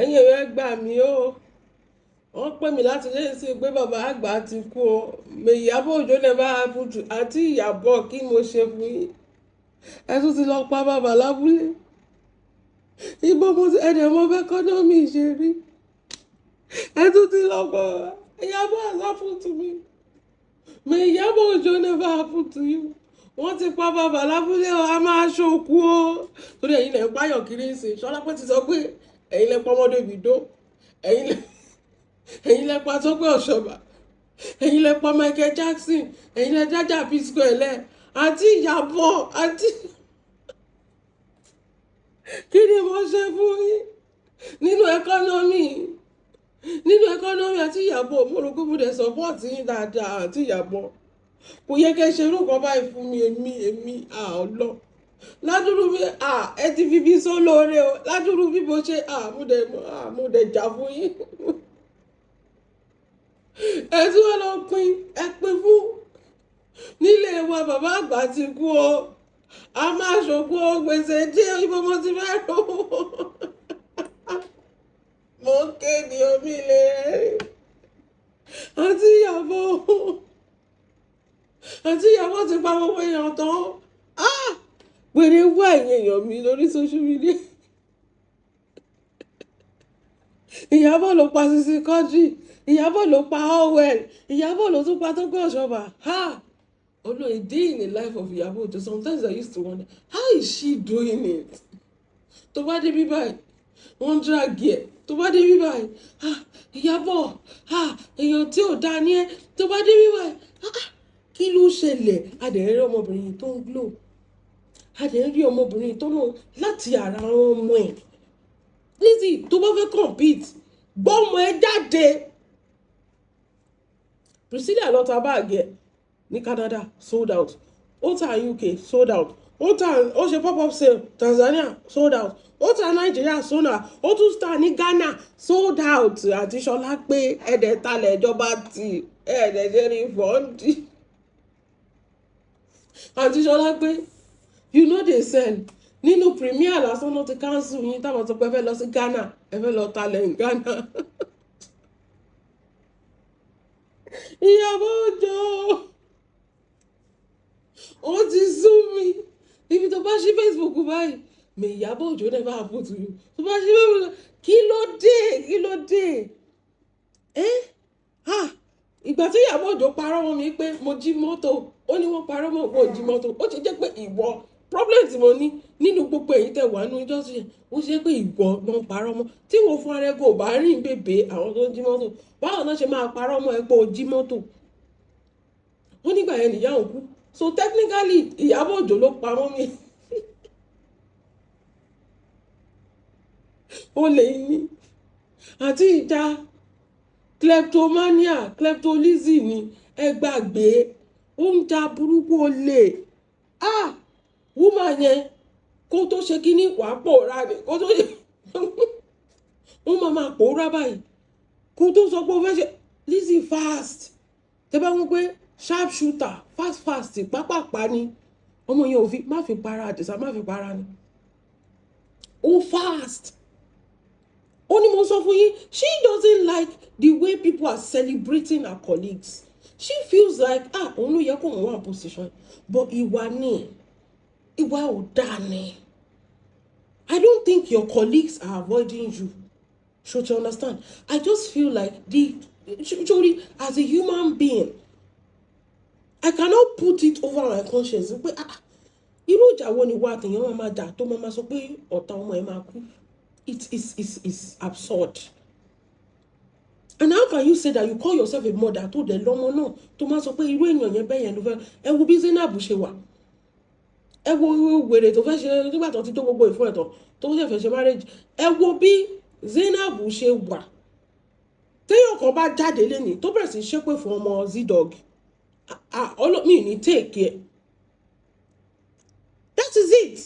ẹ̀yin ẹ̀rọ gbà mí o wọ́n pè mí láti lè sí pé bàbá àgbà ti kú o Iyabo Ojo never happen to àti Iyabo kí mo ṣe fún yín ẹ tún ti lọ pa bàbá lábúlé ìbọn mo ti ẹ̀dẹ̀ mọ́ bẹ́ẹ̀ kọ́nọ́mì ṣe rí ẹ tún ti lọ pa Iyabo has happened to me Iyabo Ojo never happen to you wọ́n ti pa bàbá lábúlé o a máa ṣòkú o torí ẹ̀yin lẹ̀ ń páyọ̀ kiri ń sìn Ṣọlá pé ti sọ pé ẹ̀yin lẹ̀ pọ́nmọ́dé Davido ẹ̀yin lẹ̀ pa Tọ́pẹ́ Ọ̀ṣọ́bà ẹ̀yin lẹ̀ pa Michael Jackson ẹ̀yin lẹ̀ jájà Pisco ẹ̀lẹ́ àti Iyabo àti kí ni mo ṣe fún yín nínú ẹkọ́nọ́mì àti Iyabo mo rò pé mo dẹ̀ support yín dáadáa àti Iyabo kò yẹ kẹ́ ṣe irú kan báyìí fún mi èmi ọlọ́ ládùúrú bí ẹ ti fi bí sólóore o ládùúrú bí mo ṣe mo dẹ̀ jà fún yín ẹ tí wọ́n lọ pín fún nílé wa bàbá àgbà ti kú o a máa ṣòkú o gbèsè díẹ̀ ibo mo ti fẹ́ rò mo kéde omi ilé rẹ̀ àti Iyabo ti pa gbogbo èèyàn tán pèrè wá èèyàn mi lórí social media Iyabo ló pa Sisi Quadri Iyabo ló pa Orwell Iyabo ló tún pa Tọ́pẹ́ Ọ̀ṣọ́bà although a day in the life of Iyabo Ojo sometimes I used to wonder how is she doing it tó bá dé bí báyìí wọ́n drag ẹ̀ tó bá dé bí báyìí Iyabo èèyàn tí ò dá ní ẹ tó bá dé bí báyìí kí ló ṣẹlẹ̀ adẹ̀rẹ́ ọmọbìnrin tó ń glow adẹ̀rẹ́ ọmọbìnrin tó lò láti ara ọmọ ẹ̀ Lizzy tó bá fẹ́ compete gbọ́mọ ẹ jáde Priscilla lọ ta báàgì ẹ̀ ní Canada sold out ó ta UK sold out ó ṣe pop-up sale Tanzania sold out ó ta Nigeria sold out ó tún star ní Ghana sold out àti Ṣọlá pé ẹ̀ẹ́dẹ̀ talẹ̀ ìjọba ti ẹ̀ẹ́dẹ̀ ṣe rí fọ́ǹdì àti Ṣọlá pé you know they sell nínú premier lásán náà ti cancel yín táwọn tó pẹ́ fẹ́ lọ sí Ghana ẹ fẹ́ lọ talẹ̀ ní Ghana Iyabo Ojo ó ti sú mi ibi tó bá ṣí Facebook báyìí Iyabo Ojo never happen to you tó bá ṣí Facebook kí ló dé ìgbà tí Iyabo Ojo parọ́ mọ́ mi pé mo jí mọ́tò ó ní wọ́n parọ́ mọ́ òun ò jí mọ́tò ó ti jẹ́ pé ìwọ problem tí mo ní nínú gbogbo èyí tẹ̀ wá nínú ìjọ́sìn yẹn ó ṣe pé ìwọ ló ń parọ́ mọ́ tí wọ́n fún ara ẹ̀ kò bá rìn bèbè àwọn tó ń jí mọ́tò báwo náà ṣe máa parọ́ mọ́ ẹ pé o jí mọ́tò ó nígbà yẹn nìyá òun kú so technically Iyabo Ojo ló parọ́ mi ó lè ní àti ìjà kleptolizzy ni ẹ gbàgbé ó ń ja burúkú olè woman yẹn kó tó ṣe kíní wàá pòórá ni kó tó ṣe ó máa pòórá báyìí kó tó sọ pé ó fẹ́ ṣe Lizzy fast tẹ bá wọn pé sharp shooter fast pápápá ni ọmọ yẹn ò fi má fi para àdìsá má fi para ni ó fast ó ní mo sọ fún yín she doesn't like the way people are celebrating her colleagues she feels like òun ló yẹ kó òun wà position but ìwà ò dáa ni I don't think your colleagues are avoiding you should you understand I just feel like as a human being I cannot put it over my conscience pé irú ìjà wo ni wà àtẹ̀yàn wọn máa jà tó máa sọ pé ọ̀tá ọmọ ẹ̀ máa kú it is absurd. And how can you say that you call yourself a mother tó dẹ̀ lọ́mọ náà tó máa sọ pé irú èèyàn yẹn bẹ́ẹ̀ yẹn ló fẹ́ ẹ wo bí Zainab ṣe wà ẹ wo wèrè tó fẹ́ ṣe nígbà tó ti tó gbogbo ìfún ẹ̀tọ́ tó ṣe fẹ́ ṣe marriage ẹ wo bí Zainab ṣe wà téèyàn kan bá jáde lénìí tó bẹ̀rẹ̀ sí ṣépè fún ọmọ Z-Dog mi ní take care that is it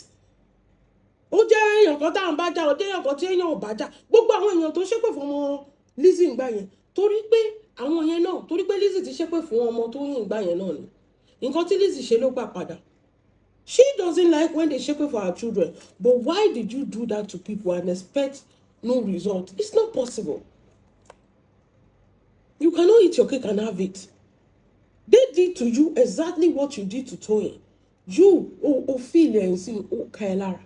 ó jẹ́ èèyàn kan táwọn bá já ó jẹ́ èèyàn kan tí èèyàn ò bá já gbogbo àwọn èèyàn tó ṣépè fún ọmọ Lizzy ń gbà yẹn torí pé àwọn yẹn náà torí pé Lizzy ti ṣépè fún ọmọ tó yìn gbà yẹn náà ni nǹkan tí Lizzy ṣe ló gbà padà she doesn't like when they ṣépè for her children but why did you do that to people and expect no result. It's not possible. You cannot eat your cake and have it. They did to you exactly what you did to Toyin. You feel and see Kailara.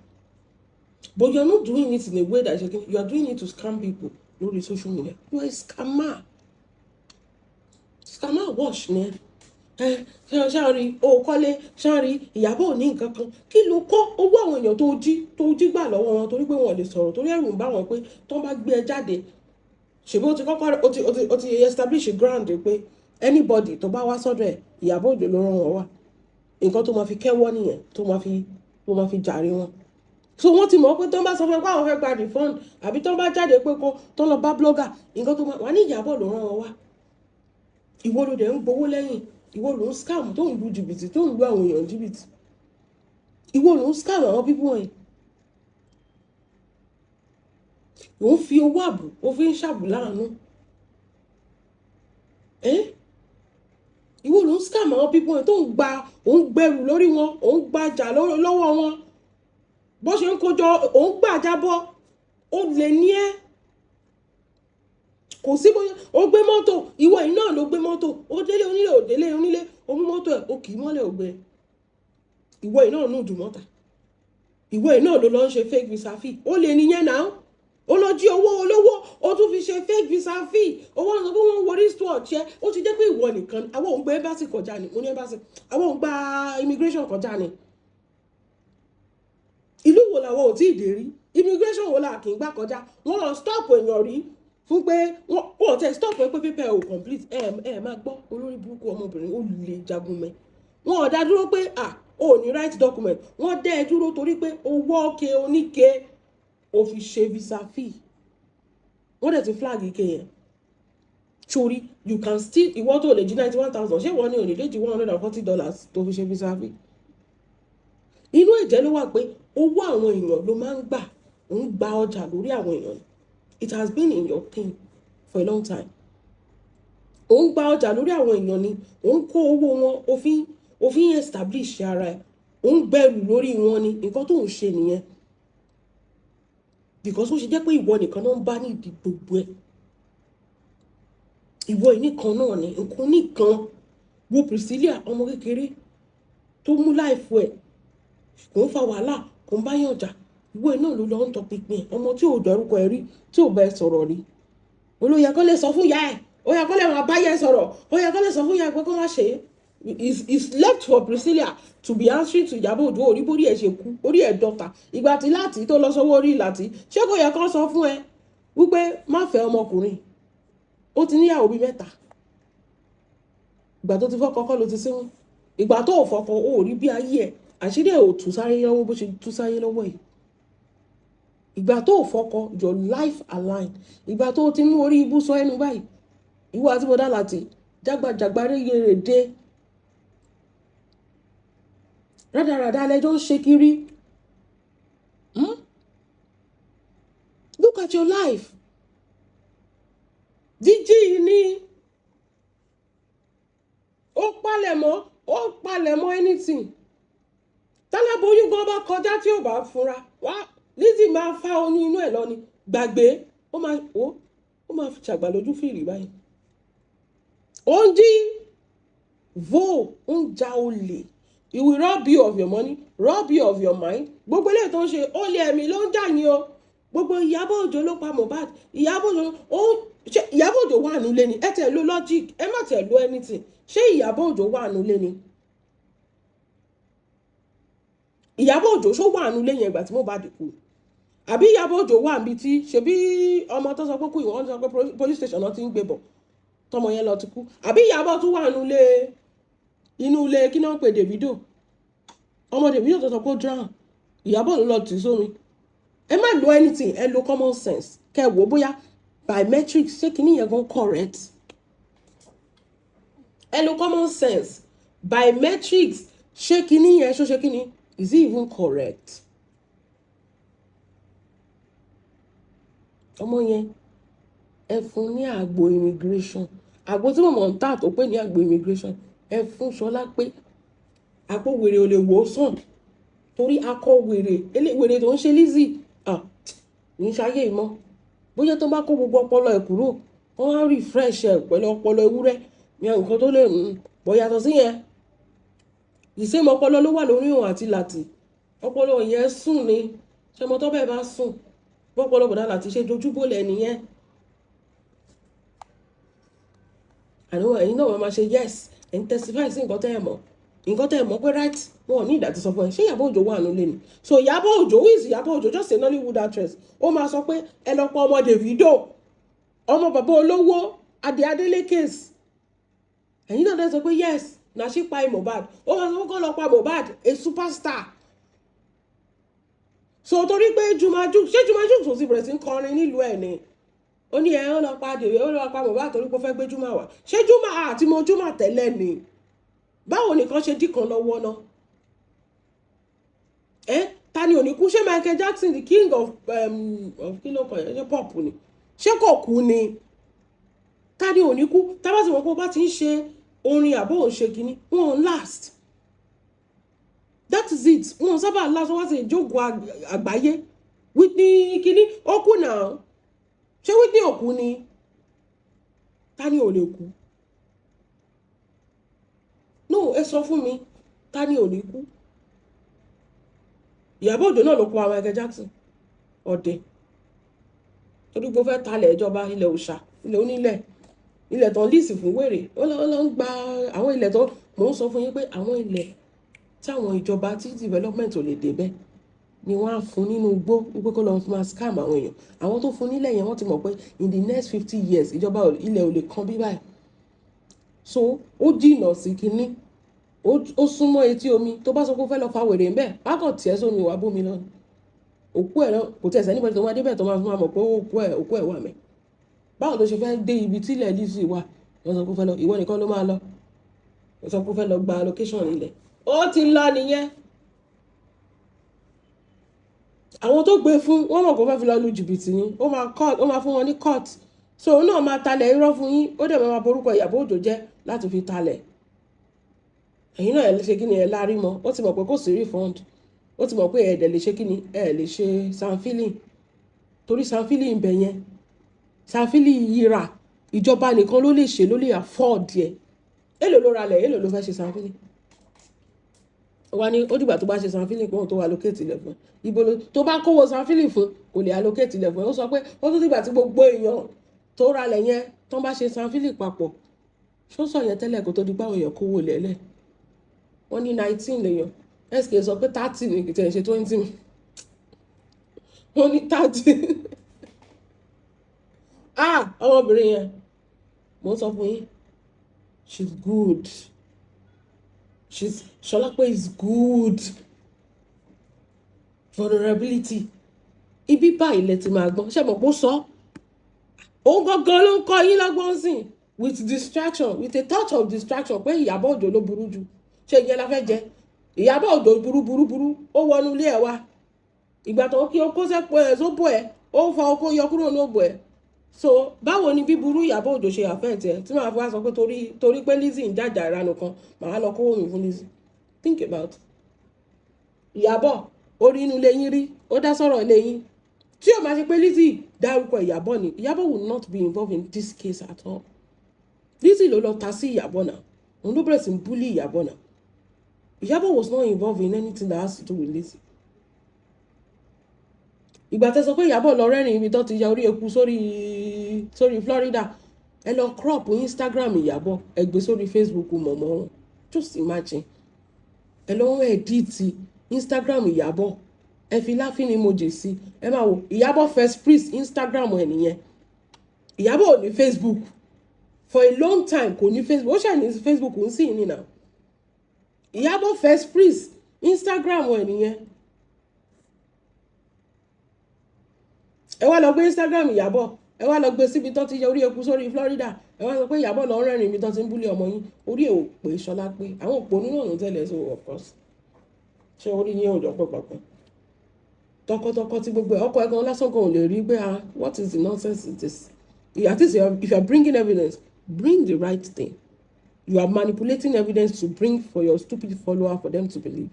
But you're not doing it in a way that you are doing it to scam people on social media. You are a scammer. Scammer wash, man. Ṣáàrí kọ́lé ṣáàrí Iyabo ní nǹkan kan kí ló kọ́ owó àwọn èèyàn tó jí gbà lọ́wọ́ wọn torí pé wọn lè sọ̀rọ̀ torí ẹ̀rù ń bá wọn pé tó bá gbé ẹ jáde ṣèbí ó ti establish ground pé anybody tó bá wá sọ́dọ̀ ẹ̀ Iyabo Ojo ló rán wọn wá nǹkan tó máa fi kẹ́wọ́ nìyẹn tó máa fi jàre wọn. So wọ́n ti mọ̀ pé tó bá sọ fún ẹ pé àwọn fẹ́ gba refund àbí tó bá jáde pé kó tó lọ bá blogger nǹkan tó máa wà ní Iyabo ló rán wọn wá. Ìwọ ló dẹ̀ ń gbowó lẹ́yìn. Ìwọ ló ń scam tó ń lu jìbìtì tó ń lu àwọn èèyàn jìbìtì. Ìwọ ló ń scam àwọn people wọ̀nyí. Ó ń fi owó àbù ó fi ń ṣàbù láàánú. Ìwọ ló ń scam àwọn people wọ̀nyí tó ń gba òun gbẹrù lórí wọn òun gbajà lọ́wọ́ wọn bó ṣe ń kójọ òun gbàjábọ̀ ó lè ní ẹ́. Kò sí bóyá ó gbé mọ́tò ìwọ yìí náà ló gbé mọ́tò ó délé onílé ò délé onílé ó mú mọ́tò ẹ̀ ó kì í mọ́lẹ̀ ògbẹ́ ìwọ yìí náà nù dùmọ́ta ìwọ yìí náà ló lọ ń ṣe fake visa fee ó lè níyẹn náà ó lọ jí owó olówó ó tún fi ṣe fake visa fee owó àwọn tó wọ́n wọrí steward ṣe ó ti jẹ́ pé ìwọ nìkan àwọn òun gba embassy kọjá ni mo ní embassy àwọn òun gba immigration kọjá ni ìlú wo làwọn ò tí ì dé rí immigration wo là kì í gbà kọjá wọ́n lọ stop èèyàn rí fún pé wọ́n tẹ̀ stop pé pépé ò complete máa gbọ́ olórí burúkú ọmọbìnrin ó lè jagun mẹ́ wọ́n ò dá dúró pé ò ní right document wọ́n dẹ́ ẹ dúró torí pé owó ọ̀kẹ́ oníke ò fi ṣe visa fee wọ́n dẹ̀ ti flag ike yẹn sórí you can still ìwọ tó lè jí 91,000 ṣé wọ́n ní òní lè jí $140 tó fi ṣe visa fee inú ẹ̀jẹ̀ ló wà pé owó àwọn èèyàn ló máa ń gbà ń gba ọjà lórí àwọn èèyàn. It has been in your thing for a long time. Ó ń gba ọjà lórí àwọn èèyàn ni, ó ń kó owó wọn, ó fi establish ara ẹ̀, ó ń gbẹ̀rù lórí wọn ni, nǹkan tó ń ṣe nìyẹn. Because ó ṣe jẹ́ pé ìwọ nìkan náà ń bá nídìí gbogbo ẹ̀. Ìwọ nìkan náà ni, nǹkan nìkan wo Priscilla ọmọ kékeré tó mú láìfo ẹ̀, kò ń fa wàhálà, kò ń bá yàn jà. Ìwọ náà ló lọ ń tọpinpin ọmọ tí ò dárúkọ ẹ rí tí ò bá ẹ sọ̀rọ̀ rí olóyè kó lè sọ fún ìyá ẹ ó yẹ kó lè máa bá yẹ sọ̀rọ̀ ó yẹ kó lè sọ fún ìyá ẹ pé kó má ṣe é. It's left for Priscilla to be answering to Iyabo Ojo orí borí ẹ ṣe kú orí ẹ dọ́ta ìgbà tí láti tó lọ sọ́wọ́ orí láti ṣé kò yẹ kó sọ fún ẹ wípé má fẹ́ ọmọkùnrin ó ti níyàwó bíi 3 ìgbà tó ti fọ́kọ kọ́ ló ti síwọ́n ìgbà tó ò fọ́kọ ó rí bí ayé ẹ àṣírí ẹ ò tú sáyé lọ́wọ́ bó ṣe tú sáyé lọ́wọ́ yìí. Ìgbà tó fọ́kọ your life align ìgbà tó ti mú orí ibú sọ ẹnu báyìí ìwọ àti bọ́dá láti jágbàjàgbà rẹ́yẹrẹ dé rádaràdà lẹ́jọ́ ń ṣe kiri. Look at your life. Jíjí ni ó palẹ̀mọ́ anything tálábóyún gan bá kọjá tí ò bá fúnra wá Lizzy máa fa oyún inú ẹ̀ lọ ni gbàgbé ó máa fi ṣàgbà lójú fìrí báyìí. Ó ń jí ó ń ja olè he will rob you of your money rob you of your mind gbogbo eléyìí tó ń ṣe olè ẹ̀mí ló ń jà ní o gbogbo Iyabo Ojo ló pa Mohbad Iyabo Ojo wà nílé ni ẹ tẹ̀ lo logic ẹ má tẹ̀ lo anything ṣé Iyabo Ojo wà nílé ni Iyabo Ojo ṣó wà nílé yẹn ìgbà tí Mohbad kú àbí Iyabo Ojo wà níbi tí ṣebí ọmọ tó sọ pé kú ìwọ́n sọ pé police station náà ti ń gbé bọ̀ tọmọ yẹn lọ ti kú àbí Iyabo tún wà inú ilé kí náà pè Davido ọmọ Davido tó sọ pé ó drown Iyabo ló lọ tì sómi ẹ má lo anything ẹ lo common sense kẹ wò bóyá biometrics ṣé kíní yẹn gan correct ẹ lo common sense biometrics ṣé kíní yẹn ṣó ṣe kíní is it even correct. Ọmọ yẹn ẹ fún ní àgbo immigration àgbo tí mọ̀mọ́ ń tà tó pé ní àgbo immigration ẹ fún Ṣọlá pé àgbo wèrè ò lè wò ó sàn torí akọ wèrè tó ń ṣe Lizzy ní ṣayé ìmọ̀ bóyá tó bá kó gbogbo ọpọlọ ẹ̀ kúrò wọ́n á refresh ẹ̀ pẹ̀lú ọpọlọ ewúrẹ́ ní nǹkan tó lè bọ̀ yàtọ̀ sí yẹn ìsèmọ̀ ọpọlọ ló wà lórí òun àti làtì ọpọlọ yẹn sùn ni ṣẹmọ tó bẹ́ẹ̀ bá sùn bọ́pọlọ bọ̀dá làtì ṣe dojúbólẹ̀ nìyẹn àníwọ̀n ẹ̀yin náà wọ́n máa ṣe yes ẹ̀ ń testify sí nǹkan tẹ́ ẹ̀ mọ̀ pé right wọn ò ní ìdá ti sọ fún ẹ ṣé Ìyábọ̀ Òjó wà nílé ni so Ìyábọ̀ Òjó who is Ìyábọ̀ Òjó just a Nollywood actress ó máa sọ pé ẹ lọ pa ọmọ Davido ọmọ bàbá olówó Adé case ẹ̀yin náà dẹ́ sọ pé yes na ṣí pa Mohbad ó máa sọ pé kọ́ lọ pa Mohbad a superstar so torí pé Jumajuk tó sì bẹ̀rẹ̀ sí ń kọrin nílùú ẹ̀ ni ó ní ẹ̀ ó lọ pa dèwé ó lọ pa Mohbad torí pé ó fẹ́ gbé Juma wá ṣé Juma àti mo Juma tẹ́lẹ̀ ni báwo nìkan ṣe dì kan lọ́wọ́ náà ta ni ò ní kú ṣé Michael Jackson the king of kí ló kọ yẹn ṣé pop ni ṣé kò kú ni ta ni ò ní kú tá bá sì wọ́n pé ó bá ti ń ṣe orin àbọ̀ òun ṣe kínní wọn last that is it wọn sábà last wọn sì jókòó àgbáyé Whitney kínní ó kú náà ṣé Whitney ò kú ni ta ni ò lè kú no ẹ sọ fún mi ta ni ò ní kú Ìyábọ̀ Òjó náà ló kó Michael Jackson ọ̀dẹ̀ torí pé ó fẹ́ talẹ̀ ìjọba ilẹ̀ òòṣà ilẹ̀ onílẹ̀ ilẹ̀ tó ń líìsì fún wèrè ó lọ ń gba àwọn ilẹ̀ tó mò ń sọ fún yín pé àwọn ilẹ̀ tí àwọn ìjọba tí development ò lè débẹ̀ ni wọ́n á fún nínú igbó wípé kó lọ máa scam àwọn èèyàn àwọn tó fún nílẹ̀ yẹn wọ́n ti mọ̀ pé in the next 50 years ìjọba ilẹ̀ ò lè kan bí báyìí so ó jìnnà sí kinní ó súnmọ́ etí omi tó bá sọ pé ó fẹ́ lọ fa wèrè ńbẹ̀ bákan tiẹ̀ sómi wà bómi lọ òkú ẹ̀ náà kò tẹ̀sẹ̀ níbẹ̀ tó máa débẹ̀ tó máa fún wa mọ̀ pé òkú ẹ̀ wà mẹ́ báwo ló ṣe fẹ́ dé ibi tí ilẹ̀ Lizzy wà wọ́n sọ pé ó fẹ́ lọ ìwọ nìkan ló máa lọ wọ́n sọ pé ó fẹ́ lọ gba location ilẹ̀ ó ti lọ nìyẹn àwọn tó gbé fún wọn mọ̀ kó fẹ́ fi lọ lu jìbìtì ni ó máa fún wọn ní court so òun náà máa talẹ̀ irọ́ fún yín ó dẹ̀ máa borúkọ Ìyábọ̀ Òjó jẹ́ láti fi talẹ̀ ẹ̀yin náà ẹ̀ lè ṣe kí ni ẹ̀ lárí mọ́ ó ti mọ̀ pé kò sí refund ó ti mọ̀ pé ẹ̀ẹ́dẹ̀ lè ṣe kí ni ẹ̀ lè ṣe sanfili torí sanfili ń bẹ yẹn sanfili yíra ìjọba nìkan ló lè ṣe ló lè afford ẹ̀ èlò ló ralẹ̀ èlò ló fẹ́ ṣe sanfili wá ní ó dìgbà tó bá ṣe sanfili kóhun tó allocate ilẹ̀ fún ibo tó bá kówó sanfili fún kò lè allocate ilẹ̀ fún ó sọ pé ó tún dìgbà tí gbogbo èèyàn tó ralẹ̀ yẹn tó bá ṣe sanfili papọ̀ ṣó sọ yẹn tẹ́lẹ̀ kó tó di pé àwọn èèyàn kówó lẹ́lẹ̀ wọ́n ní 19 lèèyàn sk sọ pé 30 ní kìtẹ̀ ṣe 20 wọ́n ní 30 ọmọbìnrin yẹn mo sọ fún yín she's good Ṣọlápé is good vulnerability ibi báyìí lẹ ti máa gbọ́n ṣe mọ̀ pé ó sọ òun gangan ló ń kọ́ yín lọ́gbọ́n sìn with distraction with a touch of distraction pé Ìyábọ̀ Òjó ló burú jù ṣé ìyẹn la fẹ́ jẹ Ìyábọ̀ Òjó burú ó wọnú ilé ẹ̀ wá ìgbà tó kí o kó sẹ́pọ̀ ẹ̀ sóbò ẹ̀ ó fa okó yọ kúrò lóbò ẹ̀ so báwo ni bíburú Ìyábọ̀ Òjó ṣe àfẹ́ẹ̀tì ẹ̀ tí màá fi wá sọ pé torí pé Lizzy ń jàjà ìranù kan màá lọ kówó mi fún Lizzy think about Ìyábọ̀ orí inú ilé yín rí ó dá sọ̀rọ̀ ilé yín tí o máa ṣe pé Lizzy dárúkọ Ìyábọ̀ ni Ìyábọ̀ will not be involved in this case at all Lizzy ló lọ ta sí Ìyábọ̀ náà òun ló bẹ̀rẹ̀ sí ń búlì Ìyábọ̀ náà Iyabo was not involved in anything that has to do with Lizzy. Ìgbà tẹ́ sọ pé Iyabo lọ rẹ́rìn ibi tó ti ya orí eku sórí Florida. Ẹ lọ crop Instagram Iyabo, ẹ gbé sórí Facebook mọ̀mọ́ wọn. Just imagine. Ẹ lọ edit Instagram Iyabo. Ẹ fi laughing emoji sí. Ẹ máa wò Iyabo first priest Instagram ẹ nìyẹn. Iyabo ò ní Facebook. For a long time kò ní Facebook. Ó ṣe ní Facebook ń sì ní now. Iyabo first priest Instagram ẹ nìyẹn. Ẹ wá lọ gbé Instagram Iyabo, ẹ wá lọ gbé síbi tó ti yẹ orí eku sórí Florida. Ẹ wá sọ pé Iyabo lọ rẹ́rìn ibi tó ti ń búlé ọmọ yín. Orí ẹ̀ ò pé Ṣọlá pé àwọn òpó nínú ọ̀nà tẹ́lẹ̀ so of course. Ṣé orí yín ò jọ pọ̀ papọ̀? Tọkọtọkọ tí gbogbo ọkọ ẹ̀kan lásán kan ò lè rí pé what is the nonsense is this? At least if you are bringing evidence, bring the right thing. You are manipulating evidence to bring for your stupid follower for them to believe.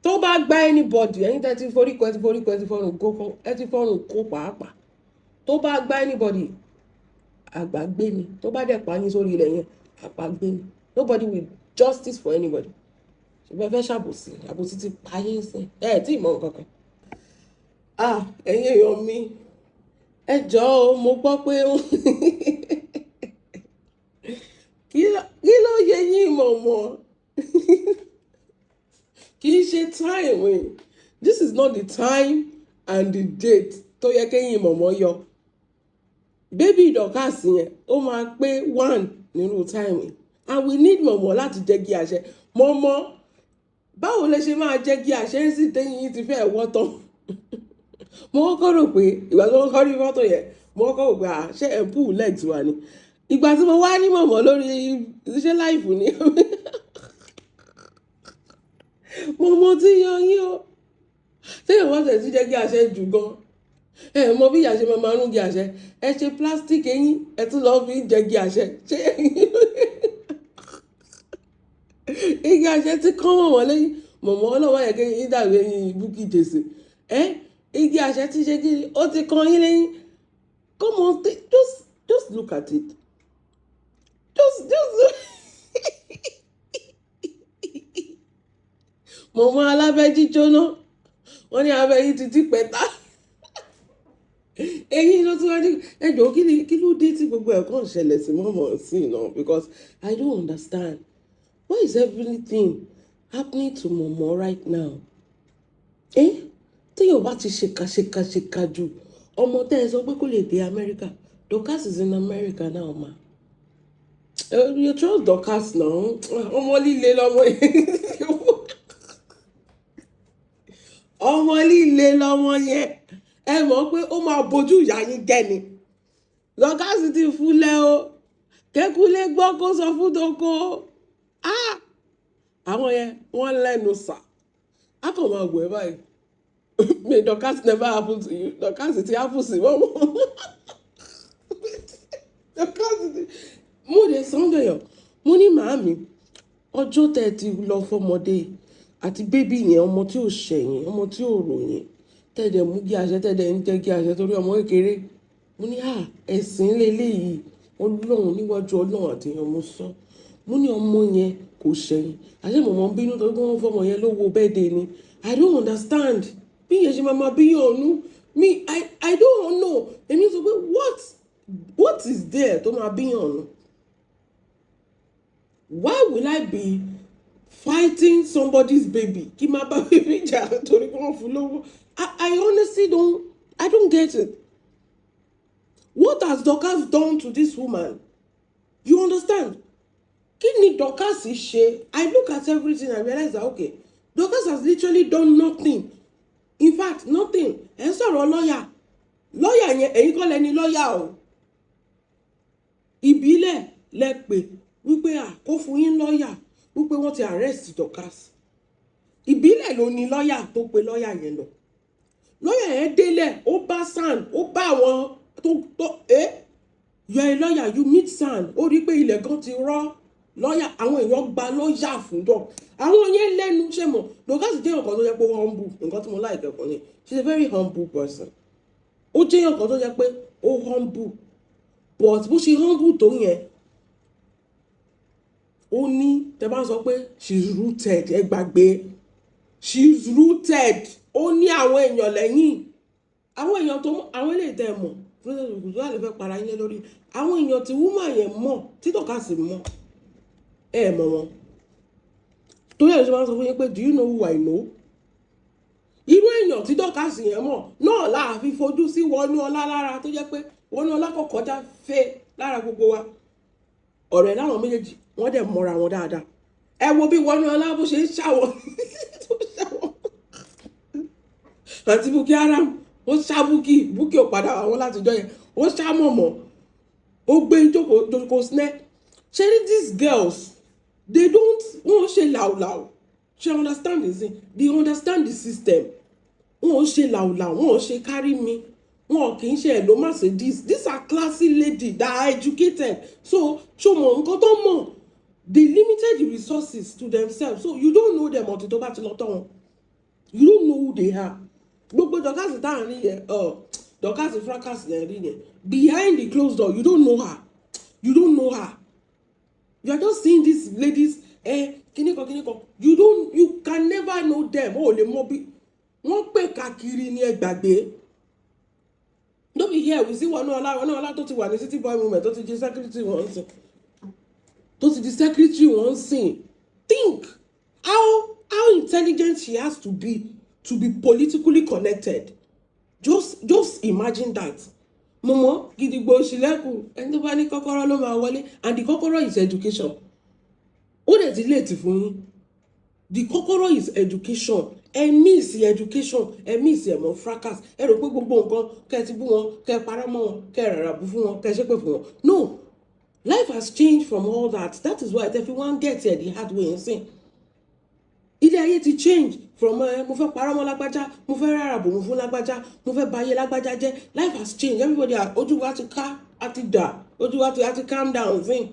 Tó bá gba anybody, ẹ̀yin tẹ́ ti forí kọ ẹ ti fọ́rùn kó pàápàá. tó bá gbá anybody Agba gbé ni, tó bá dẹ̀ pa yín sórí ilẹ̀ yẹn Agba gbé ni. Nobody will justice for anybody. Ṣùgbọ́n fẹ́ ṣàbòsí, àbòsí ti pa yín sí tí ìmọ̀ kankan. Ẹ̀yin èèyàn mi, ẹ jọ̀ọ́ mo gbọ́ pé kí ló yẹ yín mọ̀mọ́ kì í ṣe time. This is not the time and the date tó yẹ kẹ́yìn mọ̀mọ́ yọ. Baby Dorcas yẹn ó máa pé 1 nínú time, and we need mọ̀mọ́ láti jẹ́ kí àṣẹ. Mọ̀mọ́ báwo lẹ ṣe máa jẹ́ kí àṣẹ sì tẹ́yìn yín ti fẹ́ wọ́ tán. Mo kọ́kọ́ rò pé ìgbà tó kọ́kọ́ rí fọ́tò yẹn mo kọ́kọ́ rò pé ṣé ẹ̀ pull legs wà ní. Ìgbà tí mo wá ní mọ̀mọ́ lórí iṣẹ́ láìfù ni mọ̀mọ́ tí yan yín o. Téèyàn wọ́n tẹ̀ sí jẹ́ kí àṣẹ jù gan. Mọ bí àṣẹ máa ń gé àṣẹ. Ẹ ṣe plastic eyín ẹ tún lọ́ọ́ fi jẹ́ kí àṣẹ. Ṣé igi àṣẹ ti kán mọ̀mọ́ lẹ́yìn mọ̀mọ́ ọlọ́wọ́ yẹ kí yín dàbí ẹyin Bukky Jesse. Igi àṣẹ ti ṣe kí ó ti kan yín lẹ́yìn. Come on, just look at it. Just mọ̀mọ́ alábẹ́ jíjóná wọ́n ní abẹ́ yìí ti pẹ́ta. Ẹ̀yin ló tún wá ní ẹjọ́ kí ló dé tí gbogbo ẹ̀kọ́ ń ṣẹlẹ̀ sí mọ̀mọ́ sí náà, because I don't understand. Why is everything happening to mọ̀mọ́ right now? Téèyàn bá ti ṣèkà jù ọmọ tẹ́ ẹ sọ pé kó lè dé America. Dorcas is in America now ma. You trust Dorcas now? Ọmọ líle lọmọ yẹn. Ọmọ líle lọmọ yẹn. Ẹ mọ̀ pé ó máa bojú ìyá yín jẹ́ ni. Dorcas ti fúnlẹ̀ o. Kékulé gbọ́ kó sọ fún toko. Àwọn yẹn wọ́n lẹ́nu sà. A kàn máa gbọ́ ẹ báyìí. May Dorcas never happen to you. Dorcas ti happen sí mọ́mọ́. Dorcas ti. Mo dé Sunday mo ní màámi ọjọ́ tẹ́ ti lọ fọmọdé àti bébí yẹn ọmọ tí ò ṣẹ̀yìn ọmọ tí ò ròyìn tẹ́ẹ̀dẹ̀ mú kí àṣẹ tẹ́ẹ̀dẹ̀ ń jẹ́ kí àṣẹ torí ọmọ kékeré. Mo ní ẹ̀sìn lélẹ́yìí Ọlọ́run níwájú Ọlọ́run àti èèyàn mo sọ. Mo ní ọmọ yẹn kò ṣẹ̀yìn àṣẹ mọ̀mọ́ bínú torí pé wọ́n fọmọ yẹn lówó bẹ́ẹ̀dẹ̀ ni. I don't understand bí yẹn ṣe máa bí ọ̀nù mi. I don't know. Èmi sọ pé what is there tó máa bí ọ̀nù? Why will I be fighting somebody's baby? Kí máa bá baby jà torí pé wọ́n fún lówó. I honestly don't get it. What has Dorcas done to this woman? You understand? Kí ni Dorcas ṣe? I look at everything and realize that okay, Dorcas has literally done nothing. In fact, nothing. Ẹ sọ̀rọ̀ lọ́yà. Lọ́yà yẹn ẹ̀yin kọ́ lẹni lọ́yà o. Ìbílẹ̀ lẹ pè wípé kó fún yín lọ́yà wípé wọ́n ti arrest Dorcas. Ìbílẹ̀ ló ní lọ́yà tó pe lọ́yà yẹn lọ. Lọ́yà yẹn délẹ̀ ó bá sàn ó bá àwọn you are a lawyer, you meet sàn ó rí pé ilẹ̀ kan ti rọ́ lọ́yà àwọn èèyàn gba lọ́yà fún dọ̀. Àwọn yẹn lẹ́nu ṣe mọ̀ Dorcas jẹ́ nǹkan tó yẹ pé humble nǹkan tí mo like ẹ̀kọ́ ni. She's a very humble person. Ó jẹ́ nǹkan tó yẹ pé ó humble but bó ṣe humble tó yẹn ó ní tẹ́ bá sọ pé she's rooted ẹ gbàgbé she's rooted ó ní àwọn èèyàn lẹ́yìn àwọn èèyàn tó àwọn eléyìí tẹ́ mọ̀ fún tó lè fẹ́ para yín lórí àwọn èèyàn tí woman yẹn mọ̀ tí Dorcas mọ̀ mọ̀ wọn tó yẹ kí wọ́n sọ fún yín pé do you know who I know? Irú èèyàn tí Dorcas yẹn mọ̀ náà láàfin fojú sí Wọnúọlá lára tó jẹ́ pé Wọnúọlá kò kọjá fẹ́ lára gbogbo wa ọ̀rẹ́ láwọn méjèèjì wọ́n dẹ̀ mọ́ra wọn dáadáa. Ẹ wo bí Wọnúọlá bó ṣe ń ṣàwọn àti Bukky Haram ó ṣá Bukky ò padà àwọn látijọ́ yẹn ó ṣá mọ̀mọ́ ó gbé ìjókòó snẹ́. Ṣé ní these girls they don't wọ́n ṣe làwùlàwù ṣe understand the thing they understand the system wọ́n ṣe làwùlàwù wọ́n ṣe kárí mi wọn kì í ṣe ẹ̀ ló má ṣe these are classy ladies that are educated so mọ̀ nǹkan tó mọ̀ they limited the resources to themselves so you don't know them until tó bá ti lọ tọ́ wọn you don't know who they are. Gbogbo Dorcas tá à ń rí yẹn Dorcas fracas behind the closed door. You don't know her. You don't know her. You are just seeing these ladies. Kiniko. You can never know them. Oh, le mobi. Wọ́n pè káàkiri ní ẹgbàgbé. Don't be here. We see one tó ti wà ní city boy movement. Tó ti di secretary one thing. Think how intelligent she has to be politically connected. Just imagine that. Momo, gidigbo shileku, ẹni tó bá ní kọ́kọ́rọ́ ló máa wọlé, and the kọ́kọ́rọ́ is education. Ó dẹ̀ ti late fún yín. The kọ́kọ́rọ́ is education. Ẹ miss education, ẹ miss ẹ̀mọ́ fracas. Ẹ rò pé gbogbo nǹkan kẹ́ ti bú wọn, kẹ́ parọ́ mọ́ wọn, kẹ́ rárá bú fún wọn, kẹ́ ṣépè fún wọn. No. Life has changed from all that. That is why everyone gets here the hard way and say. Ilé ayé ti change from mo fẹ́ parọ́ mọ́ lágbájá, mo fẹ́ rárá bò mo fún lágbájá, mo fẹ́ bayé lágbájá jẹ́. Life has changed. Everybody ojú wa ti ká àti dà, ojú wa ti calm down thing.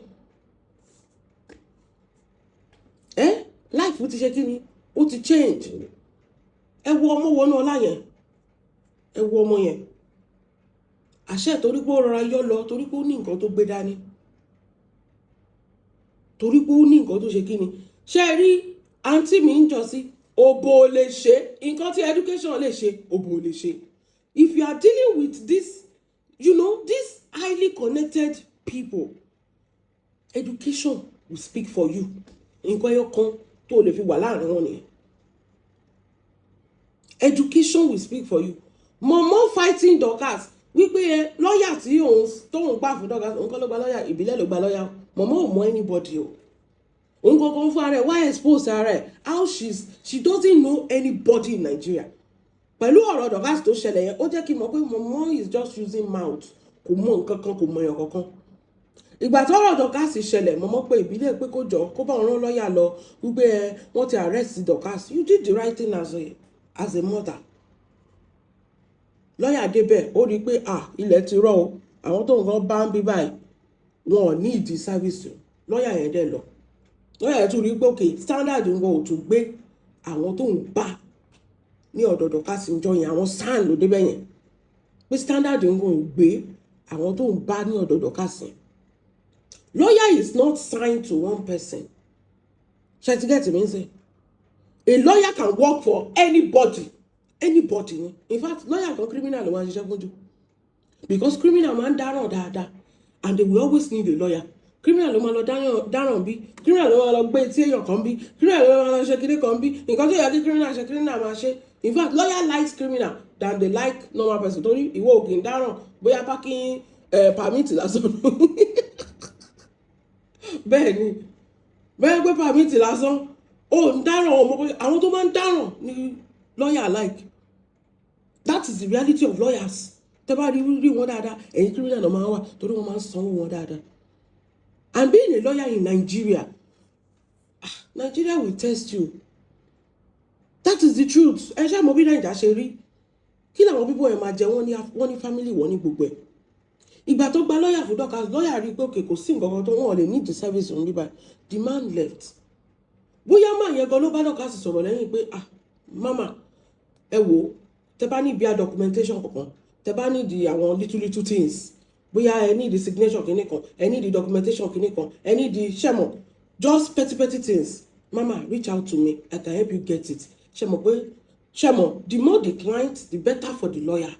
Life ti ṣe kí ni? Ó ti change. Ẹ wo ọmọ wọnú ọlá yẹn. Ẹ wo ọmọ yẹn. Àṣẹ torí pé ó rọra yọ lọ, torí pé ó ní nǹkan tó gbé dání. Torí pé ó ní nǹkan tó ṣe kí ni? Ṣé rí Aunty mi ń jọ sí òbò lè ṣe nǹkan tí education lè ṣe òbò lè ṣe. If you are dealing with this, these highly connected people, education will speak for you. Nǹkan ẹyọ kan tó lè fi wà láàrin wọn nìyẹn. Education will speak for you. Momo fighting Dorcas wípé lọ́yà tí tóun gbà fún Dorcas òun kọ́ ló gba lọ́yà ìbílẹ̀ ló gba lọ́yà. Momo ò mọ anybody o. Òun kankan fún ara ẹ̀ why expose ara ẹ̀ how she doesn't know anybody in Nigeria. Pẹ̀lú ọ̀rọ̀ Dorcas tó ṣẹlẹ̀ yẹn ó jẹ́ kí n mọ̀ pé Momo is just using mouth. Kò mọ nǹkan kan, kò mọ èèyàn kankan. Ìgbà tó ọ̀rọ̀ Dorcas ṣẹlẹ̀ Momo pé ìbílẹ̀ pé kó jọ kó bá wọn rán lọ́yà lọ wípé wọ́n ti arrest Dorcas. You did the right thing as a mother. Lọ́yà débẹ̀ ó rí pé ilẹ̀ ti rọ̀ o àwọn tó nǹkan bá ń bí báyìí wọn ò ní ìdí service lọ́yà yẹn dẹ̀ lọ. Lọ́yà yẹn tún rí pé okay standard ń wọ òtún gbé àwọn tó ń bá ní ọ̀dọ̀ Dorcas ń jọ yẹn àwọn SAN ló débẹ̀ yẹn pé standard ń wọ gbé àwọn tó ń bá ní ọ̀dọ̀ Dorcas yẹn. Lawyer is not signed to one person. Ṣé ti get me say? A lawyer can work for anybody. Anybody. In fact, lawyer kan criminal ló máa ṣiṣẹ́ fún jù. Because criminal máa ń dáràn dáadáa. And they will always need a lawyer. Criminal ló máa lọ dáràn bí. Criminal ló máa lọ gbé etí èèyàn kan bí. Criminal ló máa lọ ṣe kíní kan bí. Nǹkan tó yẹ kí criminal ṣe criminal máa ṣe. In fact, lawyer likes criminal than they like normal person. Torí ìwọ ò kì í dáràn bóyá parking permit lásán. Bẹ́ẹ̀ ni. Bẹ́ẹ̀ pé permit lásán. Ó ń dáràn ọmọ pé àwọn tó máa ń dáràn ni lawyer like. That is the reality of lawyers. Tẹ́ bá rí wọn dáadáa, ẹ̀yin criminal náà máa wà torí wọ́n máa ń sanwó wọn dáadáa. And being a lawyer in Nigeria, Nigeria will test you. That is the truth. Ẹ ṣe mọ̀ bí Naija ṣe rí. Kí làwọn bíbọ̀ ẹ̀ máa jẹ wọ́n ní family wọn ní gbogbo ẹ̀. Ìgbà tó gba lawyer fún Dorcas, lawyer rí pé òkè kò sí nǹkan kan tó wọ́n lè need the service òun níbà. The man left. Bóyá máa yẹn gan ló bá Dorcas sọ̀rọ̀ lẹ́yìn pé mama ẹ wò tẹ́ bá ní bíi documentation kankan tẹ́ bá ní di àwọn little things bóyá ẹ ní the signature kìíní kan ẹ ní the documentation kìíní kan ẹ ní the ṣẹmọ just petty things mama reach out to me I can help you get it ṣẹmọ pé ṣẹmọ the more the client the better for the lawyer.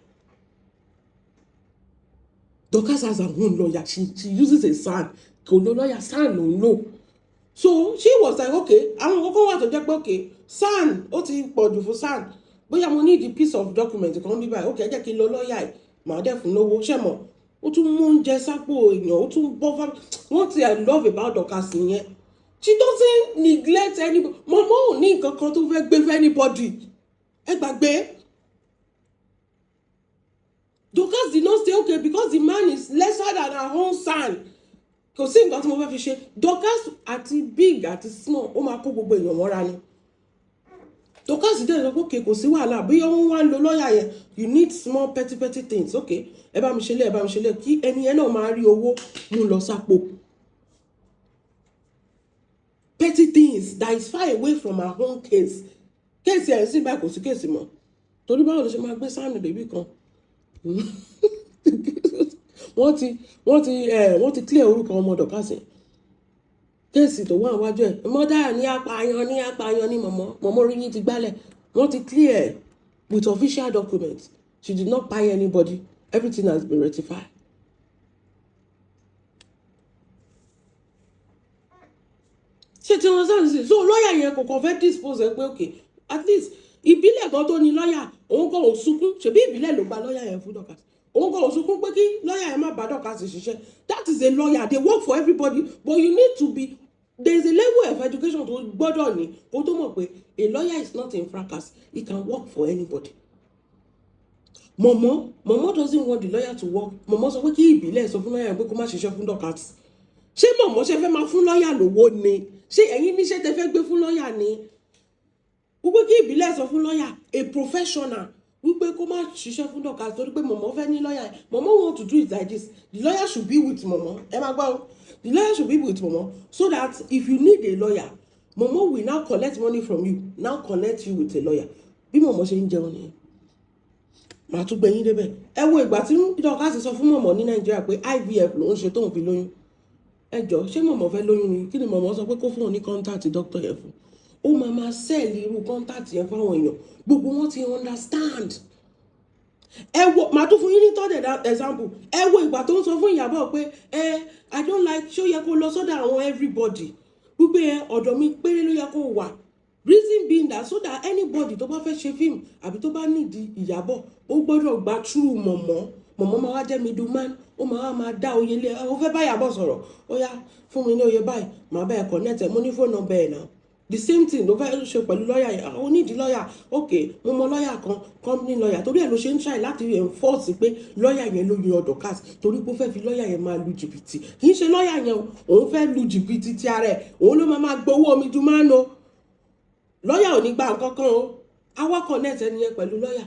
Dorcas has her own lawyer. She uses a SAN. Kò lo lawyer SAN ló ń lò. So she was like okay àwọn kọ́kọ́ wà tó jẹ́ pé okay SAN ó ti pọ̀jù fún SAN bóyá mo need a piece of document kan bí báyìí okay jẹ́ kí n lo lawyer ẹ̀ màá dẹ̀ fún lówó ṣẹ̀mọ̀ ó tún mú oúnjẹ sápò èèyàn ó tún bọ́ fún what I love about Dorcas nìyẹn she doesn't neglect anybody. Momo ò ní nǹkan kan tó fẹ́ gbé fún anybody ẹ gbàgbé. Dorcas did not say okay because the man is lesser than her own SAN kò sí nǹkan tí mo fẹ́ fi ṣe. Dorcas àti big àti small ó máa kó gbogbo èèyàn mọ́ra ni. Dorcas dẹ̀ sọ pé kò sí wàhálà bí wọ́n wá ń lo lọ́ọ̀yà yẹn you need small petty things okay ẹ bá mi ṣe lé kí ẹni yẹn náà máa rí owó mú lọ sápò. Petty things that is far away from our own case. Kéèsì ẹ̀ ń sìn báyìí kò sí kéèsì mọ́ torí báwo ló ṣe máa gbé sáàmì bèbí kan wọ́n ti clear orúkọ ọmọ Dorcas kéèsì tó wà níwájú ẹ̀ mọ́dà ní apààyàn ní mọ̀mọ́ orí yín ti gbálẹ̀ wọ́n ti clear with official documents. She did not buy anybody. Everything has been rectified. Ṣé tí wọ́n sáà ń sìn so lọ́ọ̀yà yẹn kò kàn fẹ́ dispose ẹ pé okay at least ìbílẹ̀ kan tó ní lọ́ọ̀yà òun kò sunkún ṣebí ìbílẹ̀ ló gba lọ́ọ̀yà yẹn fún Dorcas òun kò sunkún pé kí lọ́ọ̀yà yẹn má bá Dorcas ṣiṣẹ́. That is a lawyer, they work for everybody, but you need to be, there is a level of education tó gbọ́dọ̀ ní kó tó mọ̀ pé a lawyer is not in fracas, he can work for anybody. Mọ̀mọ́ doesn't want the lawyer to work. Mọ̀mọ́ sọ pé kí ìbílẹ̀ sọ fún lọ́ọ̀yà pé kó má ṣiṣẹ́ fún Dorcas. Ṣé mọ̀mọ́ ṣe fẹ́ máa fún lọ́ọ̀yà lówó ni? Ṣé ẹ̀yin níṣẹ́ tẹ fẹ́ gbé fún lọ́ọ̀yà ni? Wípé kí ìbílẹ̀ sọ fún lọ́ọ̀yà a professional wípé kó má ṣiṣẹ́ fún Dorcas torí pé mọ̀mọ́ fẹ́ ní lọ́ọ̀yà. Mọ̀mọ́ want to do it like this. The lawyer should be with mọ̀mọ́. Ẹ máa gbọ́. The lawyer should be with mọ̀mọ́ so that if you need a lawyer, mọ̀mọ́ will now collect money from you, now connect you with a lawyer. Bí mọ̀mọ́ ṣe ń jẹun nìyẹn. Màá tún gbẹ̀yìn débẹ̀. Ẹ wo ìgbà tí Dorcas sọ fún mọ̀mọ́ ní Nàìjíríà pé IVF ló ń ṣe tóun fi lóyún. Ẹ jọ ṣé mọ̀mọ́ fẹ́ lóyún ni? Kí ni mọ̀mọ́ sọ pé kó fún òun ní contact doctor yẹn fún? Ó máa sẹ́ẹ̀lì irú contact yẹn fáwọn èèyàn. Gbogbo wọn ti understand. Ẹ wo màá tún fún yín ní third example. Ẹ wo ìgbà tó ń sọ fún Iyabo pé I don't like ṣó yẹ kó lọ sọ́dọ̀ àwọn everybody. Wípé ọ̀dọ̀ mi péré ló yẹ kó wà. Reason being that so that anybody tó bá fẹ́ ṣe fíìmù àbí tó bá nídìí Iyabo ó gbọ́dọ̀ gba true mọ̀mọ́ máa wá jẹ́ middleman ó máa dá oyè lé ó fẹ́ bá Iyabo sọ̀rọ̀ ó yá fún mi ní oyè báyìí màá bá ẹ connect ẹ mo ní phone number ẹ náà. The same thing ló fẹ́ ṣe pẹ̀lú lọ́ọ̀yà yẹn ó nídìí lọ́ọ̀yà okay mo mọ lọ́ọ̀yà kan company lọ́ọ̀yà torí ẹ̀ ló ṣe ń try láti enforce pé lọ́ọ̀yà yẹn ló yan Dorcas torí pé ó fẹ́ fi lọ́ọ̀yà yẹn máa lu jìbìtì kì í ṣe lọ́ọ̀yà yẹn òun fẹ́ lu jìbìtì ti ara ẹ̀ òun ló máa gbowó omi ju máa ń lo lọ́ọ̀yà ò ní gba nǹkan kan o àwa connect ẹni yẹn pẹ̀lú lọ́ọ̀yà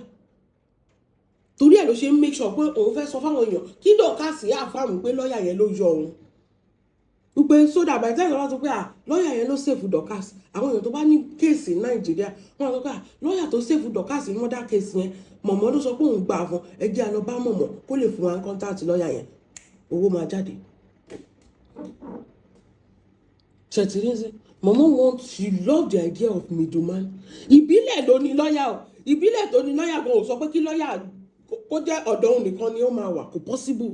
torí ẹ̀ ló ṣe ń make sure pé òun fẹ́ sọ fáwọn èèyàn kí Dorcas yà fáàmù pé lọ́ọ̀yà yẹn ló yọ òun wípé sódà by the time wọ́n sọ pé lọ́ọ̀yà yẹn ló save Dorcas àwọn èèyàn tó bá ní kéèsì Nàìjíríà wọ́n sọ pé lọ́ọ̀yà tó save Dorcas ní mọ́dà kéèsì yẹn mọ̀mọ́ ló sọ pé òun gbà fún ẹjẹ́ àlọ́ bá mọ̀mọ́ kó lè fún wa contact lọ́ọ̀yà yẹn owó máa jáde. ṣètìlẹ́sẹ̀ mọ̀mọ́ she love the idea of middleman. Ìbílẹ̀ ló ní lọ́ọ̀yà o ìbílẹ̀ tó ní lọ́ọ̀yà gan ò sọ pé kí lọ́ọ̀yà kó jẹ́ ọ̀dọ̀ òun nìkan ni ó máa wà kò possible.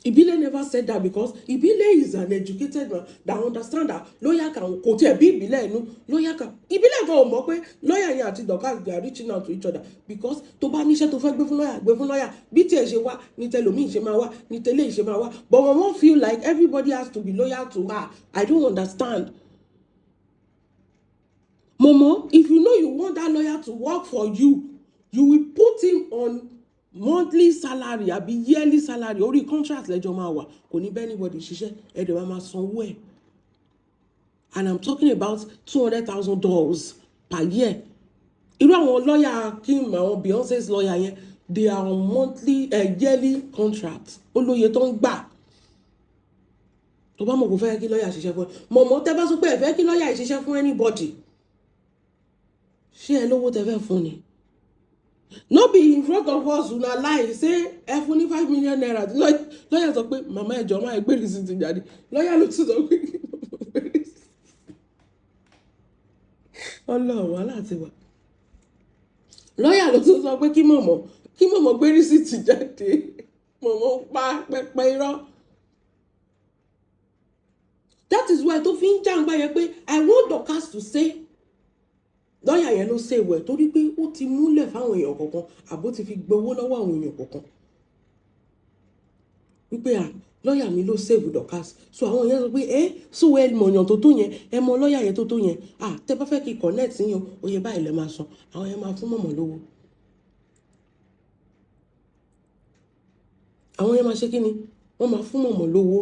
Ibile never said that because Ibile is an educated man that understand that lawyer can kò tiẹ̀ bí Ibile inú lawyer can Ibile gan ò mọ̀ pé lawyer yẹn àti Dorcas they are reaching out to each other because tó bá níṣẹ́ tó fẹ́ gbé fún lawyer bí tiẹ̀ ṣe wá ní tẹlòmíì ṣe máa wá ní tẹlẹ̀ ṣe máa wá but mama feel like everybody has to be loyal to her. I don't understand. Mama, if you know you want that lawyer to work for you, you will put him on monthly salary àbí yearly salary orí contract lẹ́jọ́ máa wà kò ní bẹ́ẹ̀ anybody ṣiṣẹ́ ẹ̀dẹ̀ máa sanwó ẹ̀ and I'm talking about $200,000 per year. Irú àwọn lọ́ọ̀yà Kim àwọn Beyonce's lawyer yẹn they are on monthly yearly contract olóye tó ń gbà tó bá mọ̀ kó fẹ́ kí lọ́ọ̀yà ṣiṣẹ́ fún ẹ mọ̀mọ́ tẹ́ bá sọ pé ẹ fẹ́ kí lọ́ọ̀yà ṣiṣẹ́ fún anybody ṣé ẹ lówó tẹ́ fẹ́ fún ni. No be in front of us una lie say ẹ fún ní 5 million naira lọ́yà sọ pé màmá ẹ̀jọ̀ máa gbé rìsíìtì jáde lọ́yà ló tún sọ pé ọlọ́run wà láti wà lọ́yà ló tún sọ pé kí mọ̀mọ́ gbé rìsíìtì jáde mọ̀mọ́ pa pẹpẹ irọ́. That is why tó fi ń jàǹgbá yẹn pé I want Dorcas to say lọ́yà yẹn ló ṣe ìwẹ̀ torí pé ó ti múlẹ̀ fáwọn èèyàn kọ̀ọ̀kan àbó ti fi gbowó lọ́wọ́ àwọn èèyàn kọ̀ọ̀kan wípé lọ́yà mi ló save Dorcas so àwọn èèyàn sọ pé so ẹ mọ̀ èèyàn tó tó yẹn ẹ mọ lọ́yà yẹn tó tó yẹn tẹ bá fẹ́ kí connect yín oye báyìí lẹ máa san àwọn yẹn máa fún mọ̀mọ́ lówó àwọn yẹn máa ṣe kí ni wọ́n máa fún mọ̀mọ́ lówó.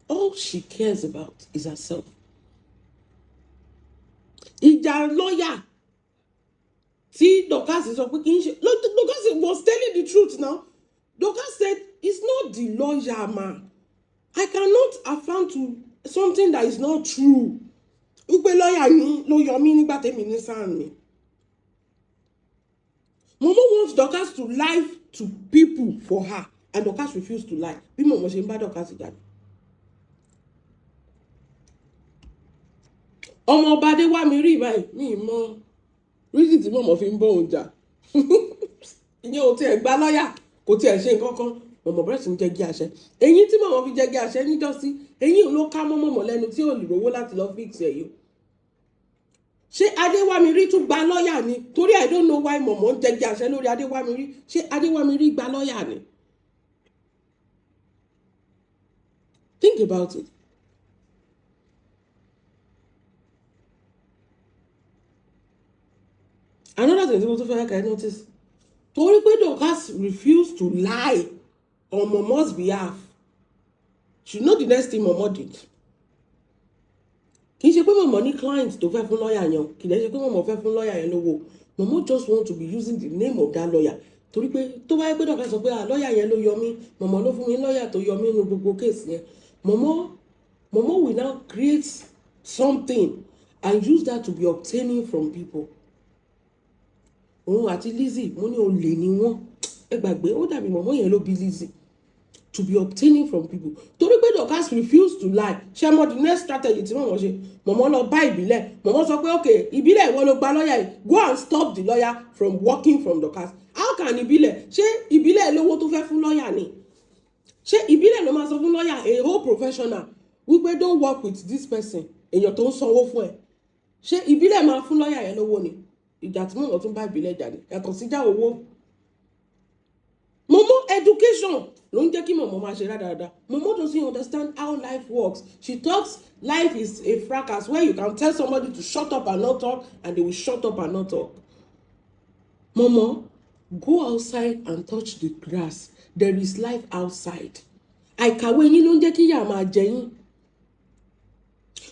All she cares about is herself. Ìjà lọ́yà tí Dorcas sọ pé kì í ṣe Dorcas was telling the truth now. Dorcas said it's not the lawyer man. I cannot affirm to something that is not true. Wípé lawyer yín ló yọ mí nígbà tèmi ní sàn mi. Momo wants Dorcas to lie to people for her, and Dorcas refused to lie. Bí Momo ṣe ń bá Dorcas jà. Ọmọ ọba dé wá mi rí báyìí, mi mọ reason tí Momo fi ń bọ́ òun jà. Ìyẹn ò tiẹ̀ gba lọ́yà, kò tiẹ̀ ṣe nǹkan kan. Momo bẹ̀rẹ̀ sí ń jẹ́gi àṣẹ. Eyín tí Momo fi jẹ́gi àṣẹ níjọ́sí, eyín ló ká mọ́ Momo lẹ́nu tí ò lè rówó láti lọ fix ẹ̀ yìí. Ṣé Adéwámirí tún gba lọ́yà ni? Torí I don't know why Momo ń jẹ́gi àṣẹ lórí Adéwámirí. Ṣé Adéwámirí gba lọ́yà ni? Think about it. Another thing tí mo tún notice. Torí pé Dorcas refused to lie on Momo's behalf. She know the next thing Momo did. Kì í ṣe pé Momo ní client tó fẹ́ fún lawyer yẹn. Kì í ṣe pé Momo fẹ́ fún lawyer yẹn lówó. Momo just want to be using the name of that lawyer. Torí pé tó bá yẹ pé Dorcas sọ pé lawyer yẹn ló yọ mí, Momo ló fún mi lawyer tó yọ mí nínú gbogbo case yẹn. Momo will now create something and use that to be obtaining from people. Òun àti Lizzie, mo ní olè ni wọ́n. Ẹ gbàgbé, ó dàbí Momo yẹn ló bí Lizzie. To be obtaining from people. Torí pé Dorcas refused to lie. Ṣé mo the next strategy tí Momo ṣe? Momo lọ bá ìbílẹ̀. Momo sọ pé okay, ìbílẹ̀ ìwọ ló gba lawyer yìí. Go and stop the lawyer from working from Dorcas. How can ìbílẹ̀? Ṣé ìbílẹ̀ lówó tó fẹ́ fún lawyer ni? Ṣé ìbílẹ̀ ló máa sọ fún lawyer, a whole professional, wípé don't work with this person, èèyàn tó ń sanwó fún ẹ? Ṣé ìbílẹ̀ máa fún lawyer yẹn lówó ni? Ìjà tí Momo tún bá ìbílẹ̀ jà ni. Yàtọ̀ sí ìjà owó. Momo education ló ń jẹ́ kí Momo máa ṣe rádaràda. Momo doesn't understand how life works. She talks life is a fracas where you can tell somebody to shut up and not talk, and they will shut up and not talk. Momo, go outside and touch the grass. There is life outside. Àìkàwé yín ló ń jẹ́ kí ìyà máa jẹ yín.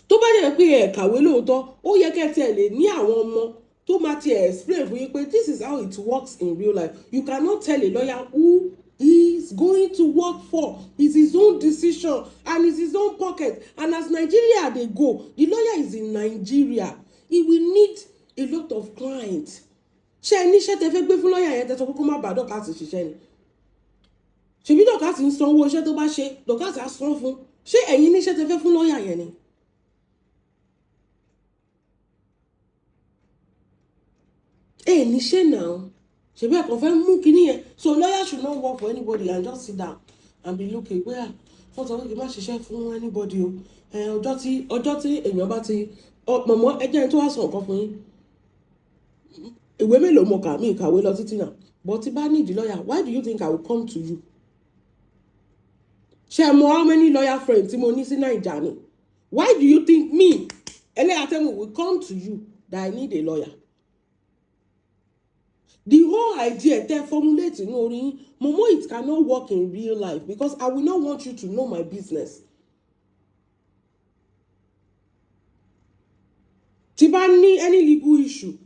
Tó bá jẹ́ pé ẹ kàwé lóòótọ́, ó yẹ kẹ́ tiẹ̀ lè ní àwọn ọmọ tó máa ti explain fún yín pé this is how it works in real life. You cannot tell a lawyer who he is going to work for. It's his own decision and it's his own pocket. And as Nigeria they go, the lawyer is in Nigeria. He will need a lot of clients. Ṣé ẹni iṣẹ́ tẹ́ fẹ́ gbé fún lawyer yẹn tẹ́ sọ pé kó má bàa Dorcas ṣiṣẹ́ ni? Ṣebí Dorcas ń san owó iṣẹ́ tó bá ṣe, Dorcas á san fún. Ṣé ẹ̀yin níṣẹ́ tẹ́ fẹ́ fún lawyer yẹn ni? Níṣẹ́ náà. Ṣebí ẹ kàn fẹ́ mú kíní yẹn. So lawyer should not work for anybody and just sit down and be looking pé wọ́n sọ pé kí n má ṣiṣẹ́ fún anybody o. Ọjọ́ tí èèyàn bá ti Momo ẹ jẹ́ n tó wá sọ nǹkan fún yín. Ìwé mélòó mo kà, mi kàwé lọ títí náà. But tí bá need the lawyer, why do you think I will come to you? Ṣé mo how many lawyer friends tí mo ní sí Naija ni? Why do you think me, Eleatemu, will come to you that I need a lawyer? The whole idea they formulate in Momo, it cannot work in real life because I will not want you to know my business. Tí bá ní any legal issue,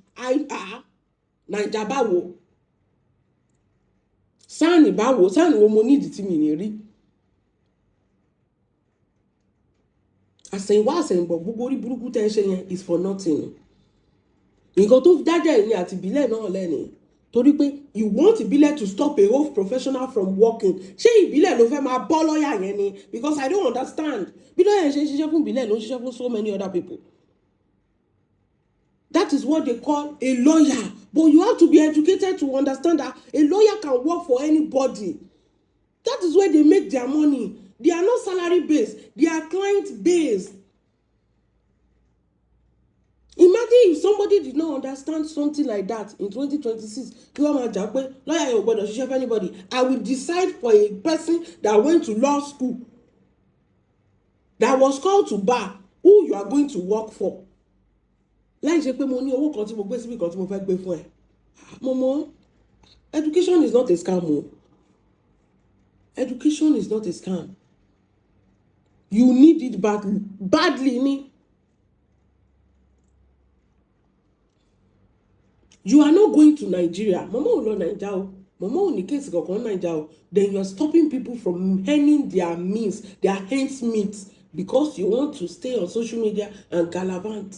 Naija báwo. Sani báwo, sani wo mo need tí mi ní rí. Àsẹ̀yìnwá àsẹ̀yìnbọ̀ gbogbo orí burúkú tẹ́ ṣe yẹn is for nothing. Nǹkan tó dájà ẹ̀yin àti ìbílẹ̀ náà lẹ́ni. Torí pé you want ìbílẹ̀ to stop a whole professional from working. Ṣé ìbílẹ̀ ló fẹ́ máa bọ́ lọ́yà yẹn ni? Because I don't understand. Bí lọ́yà ṣe ń ṣiṣẹ́ fún ìbílẹ̀ ló ń ṣiṣẹ́ fún so many other people. That is what they call a lawyer. But you have to be educated to understand that a lawyer can work for anybody. That is where they make their money. They are not salary based. They are client based. Imagine if somebody did not understand something like that in 2026. Lawyer yóò gbọ́dọ̀ ṣiṣẹ́ for anybody. I will decide for a person that went to law school, that was called to bar, who you are going to work for. Láì ṣe pé mo ní owó kan tí mo gbé síbí kan tí mo fẹ́ gbé fún ẹ. Momo, education is not a scam. Education is not a scam. You need it badly ni. You are not going to Nigeria. Momo ò lọ Naija o. Momo ò ní case kankan Naija o. Then you are stopping people from earning their means, their ends meet because you want to stay on social media and gallivant.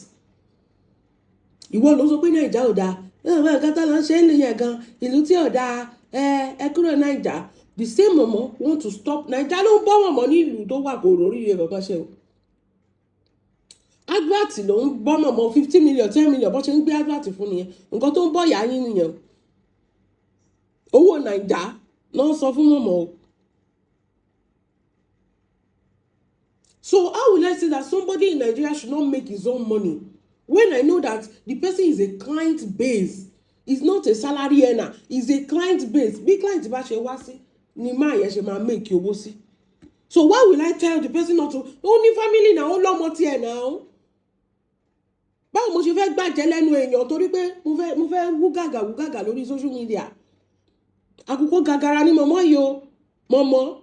Ìwọ ló sọ pé Naija ò dáa, nǹkan tá lọ ṣe ń lè yẹn gan, ìlú tí ò dáa, ẹ kúrò Naija. The same mama want to stop Naija ló ń bọ́ mọ̀mọ́ ní ìlú tó wà kò rórí rẹ̀ kankan ṣe o. Advert ló ń bọ́ mọ̀mọ́ 50 million 10 million bó ṣe ń gbé advert fún nìyẹn, nǹkan tó ń bọ̀ yá yín nìyẹn. Owó Naija náà sọ fún mọ̀mọ́ o. So how will I say that somebody in Nigeria should not make his own money when I know that the person is a client base? Is not a salary earner, is a client base. Bí client bá ṣe wá sí ni máa yẹn ṣe máa make owó sí. So why will I tell the person not to? Ó ní family náà, ó lọ́mọ tiẹ̀ náà. Báwo mo ṣe fẹ́ gbàjẹ́ lẹ́nu èèyàn torí pé mo fẹ́ wú gàgà lórí social media. Àkókò gàgàrà ni mọ̀mọ́ yìí o. Mọ̀mọ́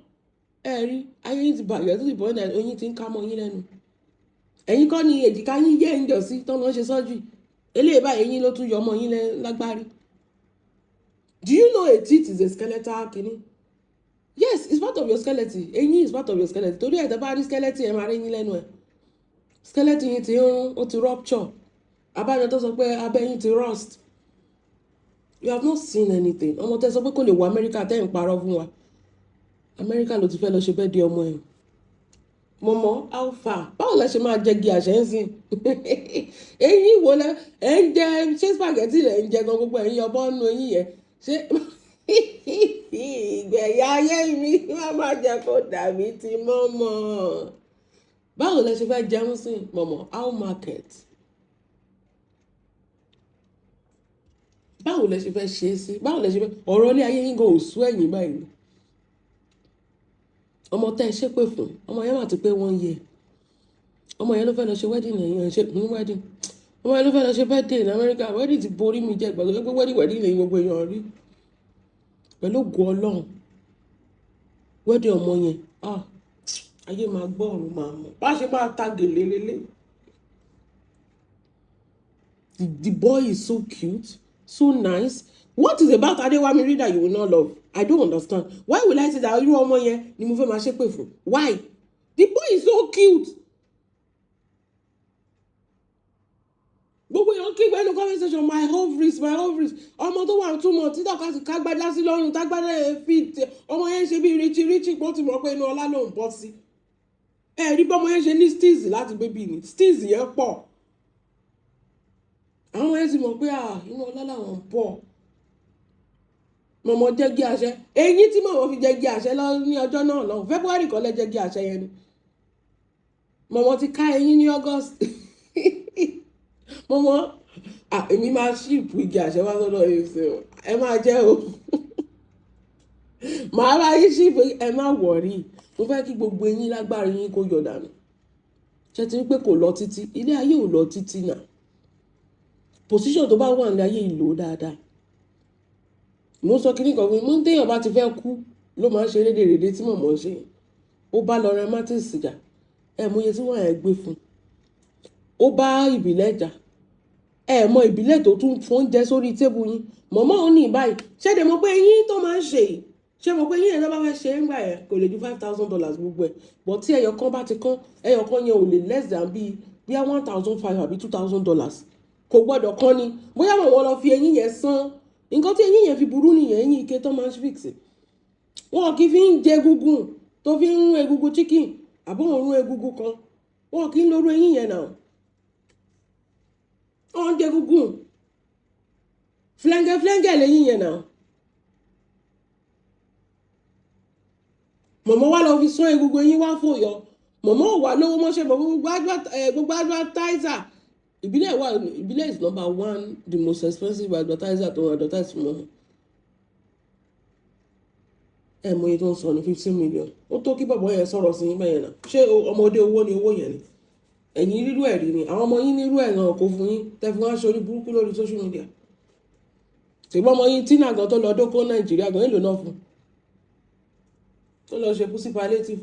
ẹ̀rí ayé yìí ti bàjẹ́ tó ti bọ́ ẹ̀ oyin ti ń ká mọ́ yín lẹ́nu. Ẹ̀yin kọ́ ni èjìká yín yẹ́ ń jọ sí tán lọ́ ṣe sọ́jú. Eléyìí báyìí yín ló tún yọ ọmọ yín lágbárí. Do you know a teeth is a skeletal kini? Yes, it's part of your skeleton. Eyín is part of your skeleton. Torí ẹ̀ tẹ́ bá rí skeleton ẹ̀ máa rí yín lẹ́nu ẹ̀. Skeleton yín ti rún, ó ti rupture. Abájọ tó sọ pé abẹ́ yín ti rust. You have not seen anything. Ọmọ tẹ́ sọ pé kò lè wọ Amẹ́ríkà tẹ́ ń parọ́ fún wa. Amẹ́ríkà ló ti fẹ́ lọ ṣe bẹ́ẹ̀ di ọmọ ẹ̀. Mọ̀mọ́ how far? Báwo la ṣe máa jẹ gi àṣẹ ń sìn? Eyín wo lẹ ẹ ń jẹ ṣé spaghetti lẹ ń jẹ gan gbogbo ẹ̀yin ọbọ̀ nù eyín yẹn ṣé ìgbẹ̀yà ayé mi má má jẹ kó dàbí ti mọ́mọ́. Báwo la ṣe fẹ́ jẹun sìn mọ̀mọ́? How market? Báwo la ṣe fẹ́ ṣe é sí? Báwo la ṣe fẹ́ ọ̀rọ̀ ilé ayé yín gan ò sú ẹ̀yìn báyìí. Ọmọ tẹ́ ẹ ṣépè fún ọmọ yẹn mà ti pé 1 year. Ọmọ yẹn ló fẹ́ lọ ṣe wedding ẹ̀yìn ṣe ní wedding. Ọmọ yẹn ló fẹ́ lọ ṣe birthday ní Amẹ́ríkà. Wedding ti borí mi jẹ́ ìgbà tó pé wedding lẹ́yìn gbogbo èèyàn rí. Pẹ̀lú ògo Ọlọ́run wedding ọmọ yẹn ayé máa gbọ́ ọ̀run máa mọ̀. Bá ṣe máa ta gèlè lélẹ̀. The boy is so cute, so nice. What is about Adewamiri that you will not love? I don't understand. Why will I say that irú ọmọ yẹn ni mo fẹ́ máa ṣépè fún? Why? The boy is so cute. Gbogbo èèyàn kí gbẹ́nu conversation my ovaries. Ọmọ tó wà 2 months títà ká gbádá sí lọ́rùn tágbádá ẹ̀ fit. Ọmọ yẹn ṣe bí richie pọ̀ tí mo pé inú ọlá ló ń bọ́ sí. Rí bọ́mọ yẹn ṣe ní steez láti bébí ni. Steez yẹn pọ̀. Àwọn yẹn sì mọ̀ pé inú ọlá làwọn ń bọ̀. Mọ̀mọ́ jẹ́ gí àṣẹ. Eyín tí mọ̀mọ́ fi jẹ́ gí àṣẹ lọ ní ọjọ́ náà lọ. February kọ́ lẹ jẹ́ gí àṣẹ yẹn ni. Mọ̀mọ́ ti ká eyín ní August. Mọ̀mọ́ èmi máa ṣíìpù igi àṣẹ wá sọ́dọ̀ yìí sí o. Ẹ máa jẹ́ o. Màá bá yín ṣíìpù ẹ má wọ̀rí. Mo fẹ́ kí gbogbo eyín lágbára yín kó yọ dànù. Ṣé ti rí pé kò lọ títí? Ilé ayé ò lọ títí náà. Position tó bá wà ní ayé ìlò dáadáa. Mo sọ kíní kan fún mi, mo ń téèyàn bá ti fẹ́ kú ló máa ń ṣe rédèrèdè tí mọ̀mọ́ ń ṣe. Ó bá lọ rẹ Martins jà. Mọ iye tí wọ́n yẹn gbé fún. Ó bá ìbílẹ̀ jà. Mọ ìbílẹ̀ tó tún fún oúnjẹ sórí tébù yín. Mọ̀mọ́ ò ní báyìí. Ṣé dẹ̀ mọ̀ pé eyín tó máa ń ṣe yìí? Ṣé mọ̀ pé eyín yẹn tó bá fẹ́ ṣe ń gbà yẹn kò lè ju $5,000 gbogbo ẹ̀. But tí ẹyọ kan bá ti kán, ẹyọ kan yẹn ò lè less than bí $1,500 àbí $2,000. Kò gbọ́dọ̀ kán ni. Bóyá wọn lọ fi eyín yẹn san. Nǹkan tí eyín yẹn fi burú nìyẹn, eyín ike tó máa ń fix. Wọn kì í fi ń jẹ egungun tó fi ń rún egungun chicken àbọ̀ òun rún egungun kan. Wọn kì í lórú eyín yẹn náà. Wọ́n jẹ egungun. Flẹ́ngẹ́ lẹ́yìn yẹn náà. Mọ̀mọ́ wá lọ fi sán egungun eyín wá fòyọ. Mọ̀mọ́ ò wá lówó mọ́ṣẹ́ gbogbo advertiser. Ìbílẹ̀ is number 1 the most expensive advertiser to advertise fún wọn. Mọ iye tó ń sọ ní 15 million. Ó tó kí bàbá yẹn sọ̀rọ̀ sí yín bẹ́ẹ̀ yẹn náà. Ṣé ọmọdé owó ni owó yẹn ni? Ẹ̀yin rírú ẹ̀rí ni. Àwọn ọmọ yín nírú ẹ̀ náà kò fún yín. Tẹ́ fi wọ́n aṣọ orí burúkú lórí social media. Ṣùgbọ́n ọmọ yín Tina gan tó lọ dókó Nàìjíríà gan èlò náà fún. Tó lọ ṣe pussy palliative.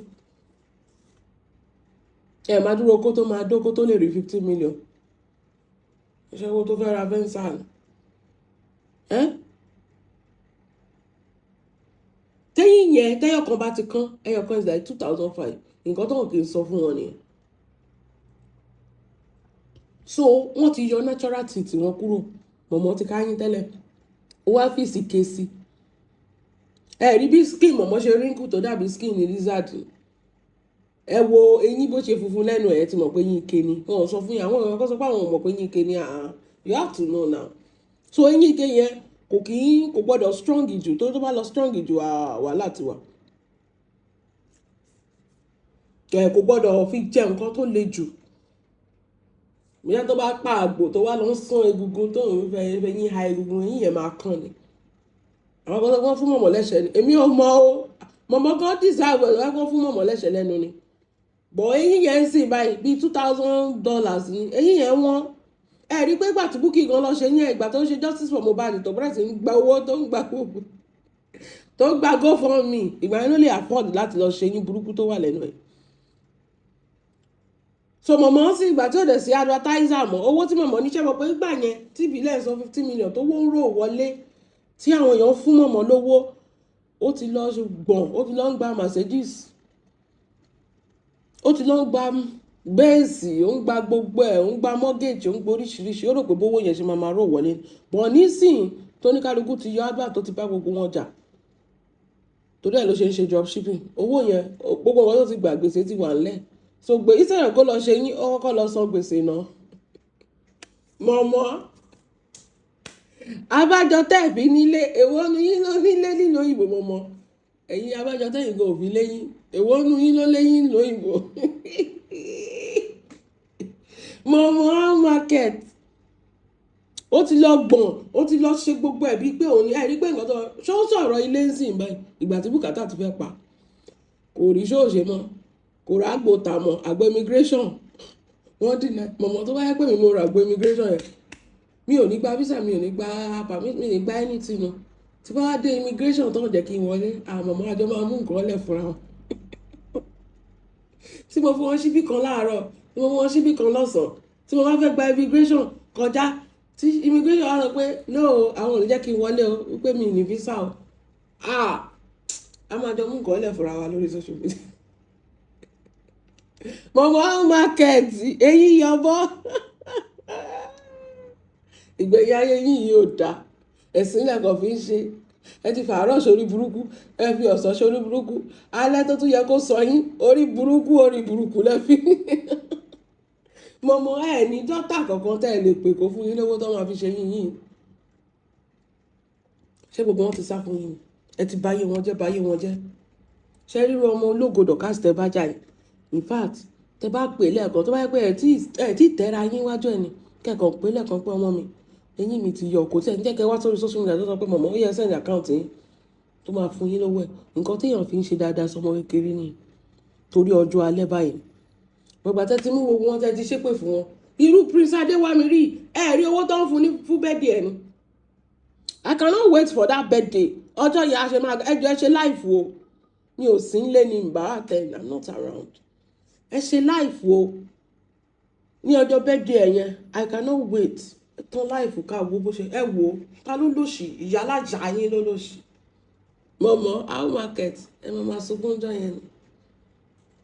Máa dúró kó tó máa dókó tó lè rí 15 million. Ṣé owó tó fẹ́ ra Vensan? Tẹ́yìn yẹn tẹ́yọ̀ kan bá ti kán ẹyọ kan is like 2,500. nǹkan tó kì í sọ fún wọn nìyẹn. So wọ́n ti yọ natural teeth wọn kúrò, mọ̀mọ́ ti káyín tẹ́lẹ̀, ó wá fìsì ké sí. Ẹ rí bí skin mọ̀mọ́ ṣe wrinkle tó dàbí skin ní lizard. Ẹ wo eyín bó ṣe funfun lẹ́nu ẹ̀ ti mọ̀ pé eyín ike ni. Wọ́n sọ fún yín, àwọn èèyàn kan sọ pé àwọn mọ̀ pé eyín ike ni. You have to know now. So eyín ike yẹn kò gbọ́dọ̀ strong jù, tó bá lọ strong jù wàhálà ti wà. Kò gbọ́dọ̀ fi jẹ nǹkan tó le jù. Bóyá tó bá pa àgbò tó wá lọ ń sán egungun tó ń fẹ́ yín ha egungun, eyín yẹn máa kán ni. Àwọn kan sọ pé fún mọ̀mọ́ lẹ́sẹ̀ ni. Èmi ò mọ̀ o. Mọ̀mọ́ kan deserve ẹ̀ wọ́n fún mọ̀mọ́ lẹ́sẹ̀ lẹ́nu ni. Bọ̀ eyín yẹn ń sìn báyìí bíi $2,000 ni. Eyín yẹn wọ́n. Ẹ rí pé ìgbà tí Bukky gan lọ ṣe yẹn, ìgbà tó ń ṣe justice for Mohbad tó bẹ̀rẹ̀ sí ń gba owó tó ń gba GoFundMe, ìgbà yẹn ló lè afford láti lọ ṣe yín burúkú tó wà lẹ́nu ẹ̀. So mọ̀mọ́ sí ìgbà tí ó dẹ̀ sí advertiser mọ́, owó tí mọ̀mọ́ níṣẹ́ mọ̀ pé ìgbà yẹn tí ìbílẹ̀ sọ 50 million tó wọ́n ń rò wọlé tí àwọn èèyàn fún mọ̀mọ́ lówó, ó ti lọ ń gba Mercedes, ó ti lọ ń gba bẹ́ẹ̀sì, ó ń gba gbogbo ẹ̀, ó ń gba mortgage, ó ń gba oríṣiríṣi, ó rò pé bówó yẹn ṣe máa rò wọlé. Bọ̀ nísìn tó ní kálukú ti yọ Agba tó ti bá gbogbo wọn jà, torí ẹ̀ ló ṣe ń ṣe job shipping. Owó yẹn gbogbo wọn tó ti gbà gbèsè ti wà ńlẹ̀. So ìṣẹ̀lẹ̀ kó lọ ṣe yín, ó kọ́kọ́ lọ san gbèsè náà. Mọ̀mọ́ abájọ tẹ́ẹ̀fì nílé, èwo nu yín ló nílé nílò òyìnbó mọ̀mọ́. Ẹ̀yin abájọ tẹ́yìn kò fi léyìn, èwo nu yín ló léyìn lóyìnbó. Mọ̀mọ́ market ó ti lọ gbọ̀n, ó ti lọ ṣe gbogbo ẹ̀ bíi pé òun ni ẹ̀rí pé nǹkan tó ṣó sọ̀rọ̀ ilé ń sìn báyìí ìgbà tí bùkátà ti fẹ́ pa kò rí ṣóòṣe mọ́, kò rà àgbò tà mọ́, àgbò immigration wọ́n dìnnà. Mọ̀mọ́ tó bá yẹ pé mi mo rà àgbò immigration yẹn, mi ò ní gba visa, mi ò ní gba permit, mi ò ní gba anything no. Tí bá wá dé immigration tó ń jẹ́ kí n wọlé, mọ̀mọ́ àjọ máa mú nǹkan lẹ̀ fúnra wọn. Tí mo fún wọn síbí kan láàárọ̀, tí mo fún wọn síbí kan lọ́sàn-án, tí mo bá fẹ́ gba immigration kọjá, tí immigration wá sọ pé no, àwọn ò ní jẹ́ kí n wọlé o, wípé mi ní visa o. A máa jọ mú nǹkan lẹ̀ fúnra wa lórí social media. Mọ̀mọ́ market eyín yọbọ́. Ìgbéyà ayé yín yìí ò dáa, ẹ̀sìn lẹ́kọ̀ọ́ fi ń ṣe. Ẹ ti fàárọ̀ sórí burúkú, ẹ fi ọ̀sán sórí burúkú, alẹ́ tó tún yẹ kó sọ yín orí burúkú lẹ́fi. Mọ̀mọ́ ẹ̀ ní dọ́tà kankan tẹ́ ẹ lè pè kó fún yín lówó tó máa fi ṣe yín yìí. Ṣé gbogbo wọn ti sá fún yín? Ẹ ti báyé wọn jẹ́. Ṣé ríro ọmọ ológo dọ̀kásì tẹ bá jà yìí? In fact, tẹ bá pè lẹ́ẹ̀kan tó bá yẹ pé ẹ tí tẹ́ra yín wájú ẹ̀ ni, kẹ́kọ̀ọ́ pé lẹ́ẹ̀kan pé ọmọ mi, eyín mi ti yọ, kò tí ẹ̀ ń jẹ́ kẹ́ wá sórí social media tó sọ pé mọ̀mọ́ ó yẹ send account yín tó máa fún yín lówó ẹ̀. Nǹkan téèyàn fi ń ṣe dáadáa sọmọ kékeré ni torí ọjọ́ alẹ́ báyìí. Gbogbo àtẹ́ ti mú gbogbo wọn tẹ́ ti ṣépè fún wọn. Irú Prince Adéwámirí rí owó tó ń fún ní fún birthday ẹ̀ ni. I cannot wait for that birthday. Ọjọ́ yẹn a ṣe máa ẹjọ́ ẹ ṣe live wo. Mi ò sí nílé ní ìbára tẹ̀, I'm not around. Ẹ ṣe live wo ní ọjọ́ birthday ẹ̀ yẹn. I cannot wait. Tán live ká wo bó ṣe ẹ wo ta ló lòṣì, ìyá alájà yín ló lòṣì. Mọ̀mọ́ how market ẹ máa sunkún jọ yẹn ni.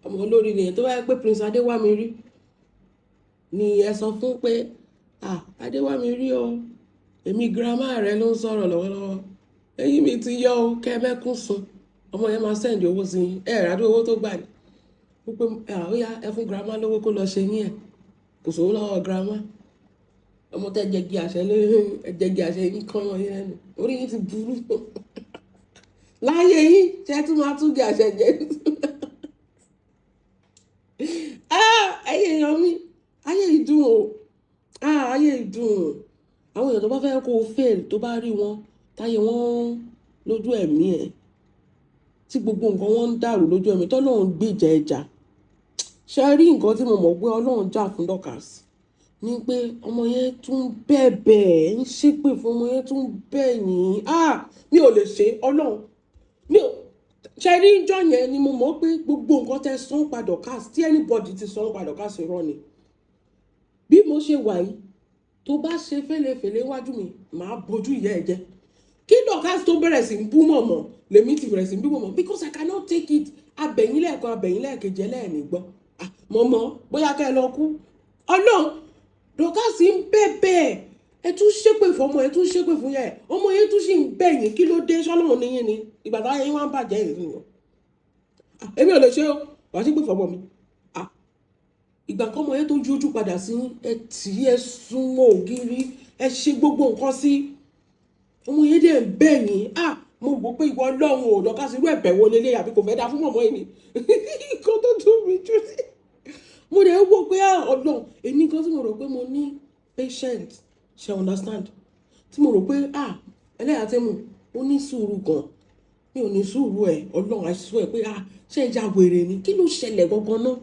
Ọmọ olórí nìyẹn tó bá yẹ pé Prince Adéwámirí ni ẹ sọ fún pé Adéwámirí o, èmi grandma rẹ ló ń sọ̀rọ̀ lọ́wọ́lọ́wọ́, eyín mi ti yọ o, kẹ́ mẹ́kún sun, ọmọ yẹn máa send owó sí yín, ràdó owó tó gbà ní wípé ó yá ẹ fún grandma lówó kó lọ ṣe yín ẹ̀, kò sówó lọ́wọ́ grandma. Ọmọ tẹ́ jẹ́gi àṣẹ yín kán wọn yẹn nù, orí yín ti burú. Láyé yín ṣe tún máa tún gé àṣẹ jẹ. Ayé èèyàn mi, ayé ìdùn o, ayé ìdùn. Àwọn èèyàn tó bá fẹ́ kó o fail tó bá rí wọn táyé wọn lójú ẹ̀mí ẹ̀, tí gbogbo nǹkan wọn ń dàrú lójú ẹ̀mí tọ́lọ́run gbèjà ẹja. Ṣé rí nǹkan tí mo mọ̀ pé Ọlọ́run jà fún Dorcas ni pé ọmọ yẹn tún bẹ̀bẹ̀ ń ṣépè fún ọmọ yẹn tún bẹ̀ yín. Mi ò lè ṣe Ọlọ́run, mi ò ṣe rí ìjọ yẹn ni mo mọ̀ pé gbogbo nǹkan tẹ́ sọ pa Dorcas tí anybody ti sọ pa Dorcas irọ́ ni. Bí mo ṣe wà yìí tó bá ṣe fẹ́lẹ́fẹ́lẹ́ wájú mi màá bojú ìyá ẹ̀ jẹ́, kí Dorcas tó bẹ̀rẹ̀ sí bú mọ̀mọ́ lèmi ti bẹ̀rẹ̀ sí bú mọ̀mọ́ because I cannot take it. Abẹ̀yìn lẹ́ẹ̀kan abẹ̀yìn lẹ́ẹ̀kejì ẹlẹ́ẹ̀ni gbọ́ mọ̀mọ́ bóyá kẹ́ ẹ lọ kú Ọlọ́run Dorcas ń bẹ̀bẹ̀ ẹ tún ṣépè fọmọ ẹ tún ṣépè fún yẹ ọmọ yẹn tún sì ń bẹ̀yìn kí ló dé sọ́lọ́run níyìn ni ìgbà táyà yín wá ń bàjẹ́ ìrìn èmi ò lè ṣe o wàá ṣépè fọmọ mi ìgbà kọ́mọ yẹn tó yójú padà sí ẹ tì í ẹ súnmọ́ ògiri ẹ ṣe gbogbo nǹkan sí ọmọ yẹn dẹ̀ ń bẹ̀yìn mo gbọ́ pé ìwọ Ọlọ́run ò Dorcas irú ẹ̀bẹ̀ wo lélẹ̀ àbí kò fẹ́ dá fún mọ̀mọ́ yìí ni nǹkan tó tún mi jù sí mo dẹ̀ wò pé Ọlọ́run èmi kan tí mo rò pé mo ní patient ṣe understand tí mo rò pé ẹlẹ́yà tẹ́mu ó ní sùúrù gan mi ò ní sùúrù ẹ̀ Ọlọ́run àìsàn ẹ̀ pé ṣé ìjà wèrè ni kí ló ṣẹlẹ̀ gangan náà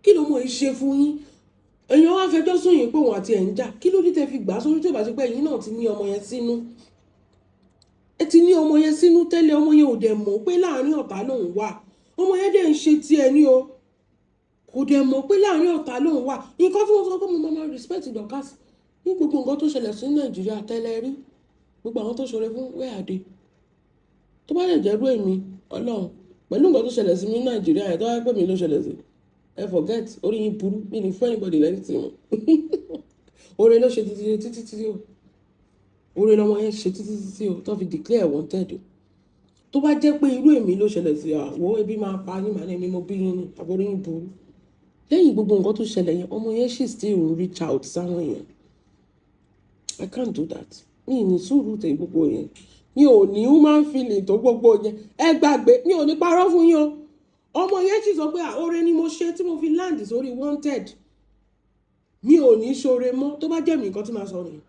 kí ló mọ̀ ẹ́ ṣe fún yín èèyàn wá fẹjọ́ sùn yín pé òun àti ẹ̀ ń jà kí ló dé tẹ́ fi gbà á sórí tó bá ṣe pé ẹ̀yin náà ti ní ọmọ yẹn sínú ẹ ti ní ọmọ yẹn sínú tẹ́lẹ̀ ọmọ yẹn ò dẹ̀ mọ̀ pé láàrin ọ̀tá lòun wà ọmọ yẹn dẹ̀ ń ṣe tiẹ̀ ní o kò dẹ̀ mọ̀ pé láàrin ọ̀tá lòun wà nǹkan tí wọ́n sọ pé mo máa respect Dorcas ní gbogbo nǹkan tó ṣẹlẹ̀ sí Nàìjíríà tẹ́lẹ̀ rí gbogbo àwọn tó ṣọrẹ fún wẹ́àdé tó bá lè jẹ́rú èmi Ọlọ́run pẹ̀lú nǹkan tó ṣẹlẹ̀ sí mi Nàìjíríà ẹ̀ tó wáyé pé mi ló ṣẹlẹ̀ sí ẹ forget orí yín burú mi ní fún anybody lẹ́ni tí wọn oore ló ṣe títí o oore lọmọ yẹn ṣe títí o tó fi declare wanted o tó bá jẹ́ pé irú èmi ló ṣẹlẹ̀ sí àwọ̀ ebi máa pa yín màá ní èmi mo bí yín ní àbórí yín burú lẹ́yìn gbogbo nǹkan tó ṣẹlẹ̀ yẹn ọmọ yẹn ṣì still reach out sáwọn yẹn I can't do that mi ní sùúrù tẹ gbogbo yẹn mi ò ní human feeling tó gbogbo yẹn ẹ gbàgbé mi ò ní parọ́ fún yín o ọmọ yẹn sì sọ pé oore ni mo ṣe tí mo fi land sórí wanted mi ò ní ṣoore mọ́ tó bá jẹ́ mi nǹkan tí màá sọ nìyẹn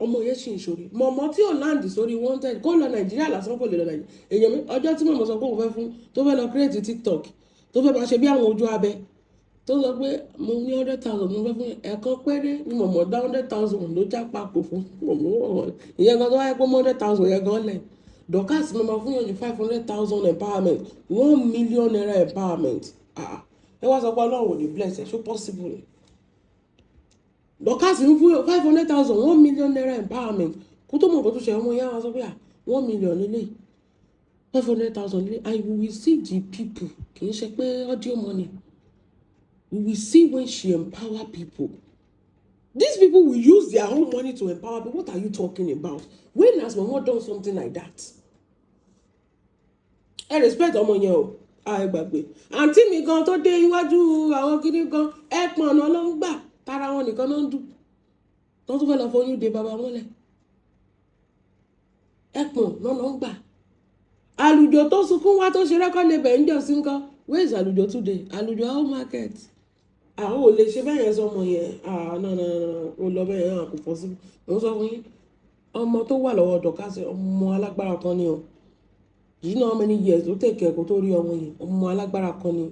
ọmọ yẹn sì ń ṣoore mọ̀mọ́ tí ò land sórí wanted kó lọ Nàìjíríà lásán kò lè lọ Nàìjíríà èèyàn mi ọjọ́ tí mọ̀mọ́ sọ pé òun fẹ́ fún tó fẹ́ lọ create TikTok tó fẹ́ máa ṣe bí àwọn ojú abẹ tó sọ pé mo ní 100,000 mo fẹ́ fún ẹ̀kan péré ni mọ̀mọ́ dá 100,000 ló já papò fún mọ̀mọ́ ìyẹn gan tó wáyé pé 100,000 yẹn gan lẹ̀ Dorcas mo máa fún yàn ní 500,000 empowerment 1 million naira empowerment ẹ wá sọ pé Ọlọ́run ò ní bless ẹ ṣó possible ni Dorcas ń fún yàn 500,000 1 million naira empowerment kó tó mọ̀ nǹkan tó ṣe ọmọ yẹn wá sọ pé 1 million lélẹ̀ 500,000 lélẹ̀ and we will see the people kì í ṣe pé audio money we will see when she empower people. These people will use their own money to empower people. What are you talking about? When has Mama done something like that? I respect ọmọ yẹn o. Ẹ gbàgbé. Aunty mi gan tó dé iwájú àwọn kiri gan ẹ pọn ọ̀nà ló ń gbà tara wọn nìkan ló ń dùn. Tó tún fẹ́ lọ fọyín de bàbá wọn lẹ̀. Ẹ pọn ọ̀nà ló ń gbà. Àlùjọ tó sunkún wá tó ṣe rẹ́kọ́ lè bẹ̀ ń jọ sí nǹkan. Where is àlùjọ today? Àlùjọ how market? Àwọn ò lè ṣe bẹ́ẹ̀ yẹn sọmọ yẹn no ó lọ bẹ́ẹ̀ yẹn kò possible mo sọ fún yín ọmọ tó wà lọ́wọ́ Dorcas ọmọ alágbára kan ni o you know how many years ló tẹ̀kẹ́ kó tó rí ọmọ yẹn ọmọ alágbára kan ni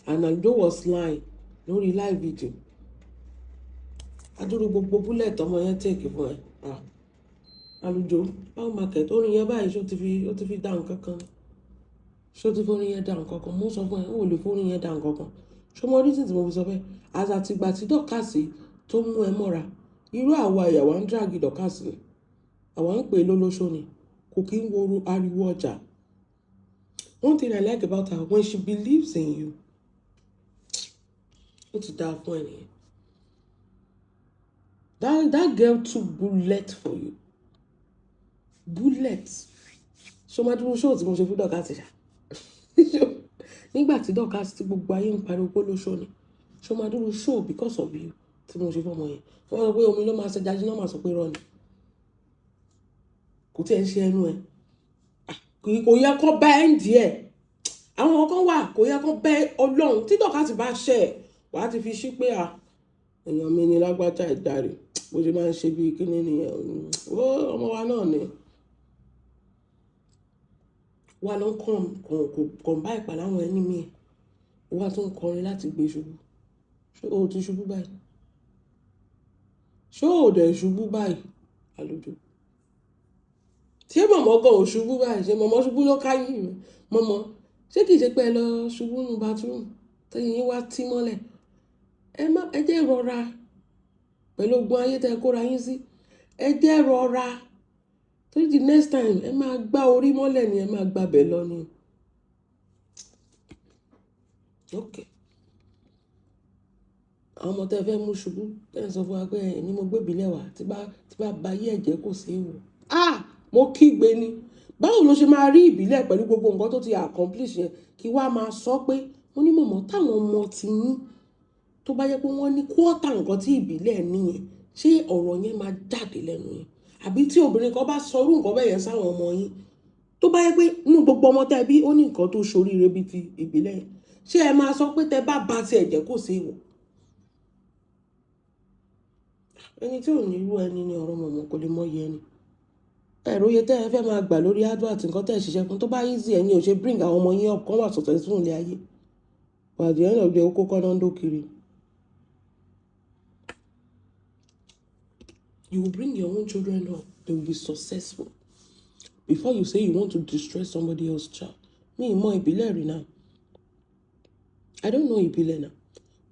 and Aldo was lying lórí live video adúrú gbogbo bullet ọmọ yẹn tẹ̀kẹ́ fún ẹ Àlùjọ how market orin yẹn báyìí ṣó ti fi dá nǹkan kan ṣó ti forin yẹn dá nǹkan kan mo sọ fún ẹ ó lè forin yẹn dá nǹkan kan ṣọmọ reason tí mo fi sọ bẹ́ẹ̀ àtìgbà tí Dorcas tó mú ẹ mọ́ra irú àwa ìyàwó ń drag Dorcas ni àwa ń pè é lólóṣó ni kò kí ń wo ariwo ọjà. One thing I like about her when she believes in you ó ti dáa fún ẹ nìyẹn. That girl took bullet for you bullet ṣọmọ dúró ṣóò tí mo ṣe fún Dorcas ṣá nígbà tí Dorcas tí gbogbo ayé ń pariwo pé ló ṣó ni ṣó máa dúró show because of you tí mo ṣe fọmọ yẹn wọ́n sọ pé omi ló máa ṣe jáde náà máa sọ pé rọ ni kò tí ẹ ń ṣe ẹnu ẹ kò yẹ kó bá ẹ ń díẹ̀ àwọn kan wà kò yẹ kó bá Ọlọ́run tí Dorcas bá ṣẹ ẹ wàá ti fi ṣí pé èèyàn mi ni lágbájá ìdarí bó ṣe máa ń ṣe bí kíní nìyẹn ọmọ wa náà ni wà ló ń kàn bá ìpàdé àwọn ẹni mi wà tó ń kọrin láti gbé ṣubú ṣé o ti ṣubú báyìí ṣé o dẹ̀ ṣubú báyìí Àlùjọ ṣé mọ̀mọ́ gan ò ṣubú báyìí ṣé mọ̀mọ́ ṣubú ló káyìn mọ̀mọ́ ṣé kìí ṣe pé ẹ lọ ṣubú nù bathroom tẹ́yìn yín wá tí mọ́lẹ̀ ẹ jẹ́ ìrora pẹ̀lú ogun ayé tẹ́ kóra yín sí ẹ jẹ́ rọra torí the next time ẹ máa gbá orí mọ́lẹ̀ ni ẹ máa gbàbẹ̀ lọ ni. Okay. Àwọn ọmọ tẹ́ fẹ́ mú ṣubú tẹ́ sọ fún wa pé èmi mo gbé ìbílẹ̀ wá tí bá ba yí ẹ̀jẹ̀ kò sí ìwò. Mo kígbe ni. Báwo ló ṣe máa rí ìbílẹ̀ pẹ̀lú gbogbo nǹkan tó ti accomplish yẹn kí wá máa sọ pé mo ní mọ̀mọ́ táwọn ọmọ ti yín tó bá yẹ pé wọ́n ní kọ́ọ̀tà nǹkan tí ìbílẹ̀ nìyẹn ṣé ọ̀rọ̀ yẹn máa jáde lẹ́nu yẹn àbí tí obìnrin kan bá sọrú nǹkan bẹ́ẹ̀ yẹn sáwọn ọmọ yín tó bá yẹ pé inú gbogbo ọmọ tẹ́ bí ó ní nǹkan tó ṣoríire bíi ti ìbílẹ̀ yẹn ṣé ẹ máa sọ pé tẹ́ bá ba ti ẹ̀jẹ̀ kò sí ìwò. Ẹni tí ò ní irú ẹni ni ọ̀rọ̀ mọ̀mọ́ kò lè mọ iye ẹni. Ẹ̀rọ iye tẹ́ ẹ fẹ́ máa gbà lórí advert nǹkan tẹ́ ẹ ṣiṣẹ́ fún tó bá easy ẹ̀yin ò ṣe bring àwọn ọmọ yín up kán wà successful ilé ayé. But at the end of the day ó kó kọ́nà ń dókiri. You will bring your own children up. They will be successful. Before you say you want to destroy somebody else's child. Me mọ ìbílẹ̀ rí now. I don't know ìbílẹ̀ now.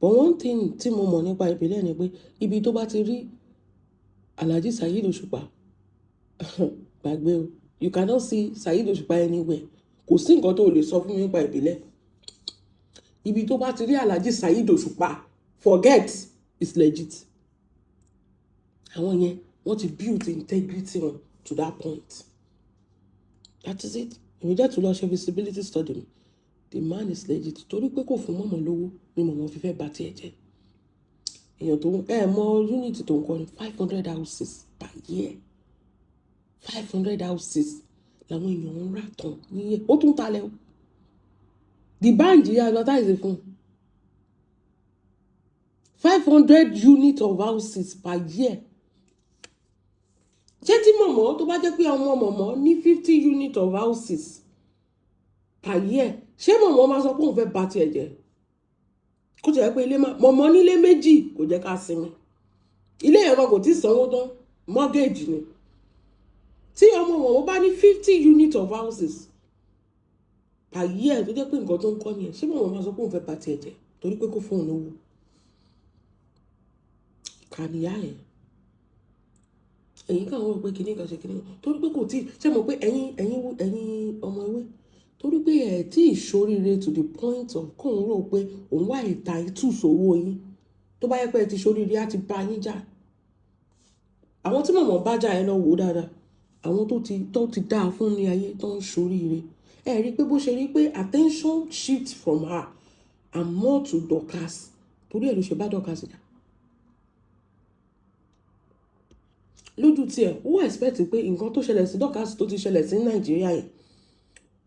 But one thing tí mo mọ̀ nípa ìbílẹ̀ ni pé ibi tó bá ti rí Alhaji Saheed Òṣùpá gbàgbé o. You cannot see Saheed Òṣùpá anywhere. Kò sí nǹkan tó lè sọ fún mi nípa ìbílẹ̀. Ibi tó bá ti rí Alhaji Saheed Òṣùpá forget is legit. Àwọn yẹn wọ́n ti build integrity wọn to that point. That is it. Èmi jẹ́ tó lọ ṣe visibility study mi. The man is legit. Torí pé kò fún mọ̀mọ́ lówó ni mọ̀mọ́ fi fẹ́ bà tiẹ̀ jẹ́. Èèyàn tó mọ unit tó ń kọ́ ni 500 houses per year. 500 houses làwọn èèyàn ń rà tán níyẹ. Ó tún talẹ̀ o. The bank yìí advertise fún 500 units of houses per year. Ṣé tí mọ̀mọ́ tó bá jẹ́ pé ọmọ mọ̀mọ́ ní 50 units of houses per year ṣé mọ̀mọ́ máa sọ pé òun fẹ́ bà tiẹ̀ jẹ́ kó jẹ́ pé ilé mọ̀mọ́ nílé méjì kò jẹ́ ká sinmi ilé ẹ̀rọ kò tí sanwó tán mortgage ni tí ọmọ mọ̀mọ́ bá ní 50 units of houses per year tó jẹ́ pé nǹkan tó ń kọ́ nìyẹn ṣé mọ̀mọ́ máa sọ pé òun fẹ́ bà tiẹ̀ jẹ́ torí pé kò fún òun lówó kàníyà yẹn ẹ̀yin káwọn wọ́n pé kíní kan ṣe kíní torí pé kò tí ṣe mọ̀ pé ẹ̀yin ọmọ ewé torí pé ẹ̀ tí ìṣoríire to the point of kóun rò pé òun wà ìta ìtúsòwò yín tó bá yẹ pé ẹ ti ṣoríire á ti bá yín jà àwọn tí mọ̀mọ́ bá jà ẹ lọ wò dáadáa àwọn tó ti dáa fún ní ayé tó ń ṣoríire ẹ rí pé bó ṣe rí pé attention shift from her and more to Dorcas torí ẹ̀ ló ṣe bá Dorcas jà. Lójú tiẹ̀ ó expect pé nǹkan tó ṣẹlẹ̀ sí Dorcas tó ti ṣẹlẹ̀ sí Nàìjíríà yìí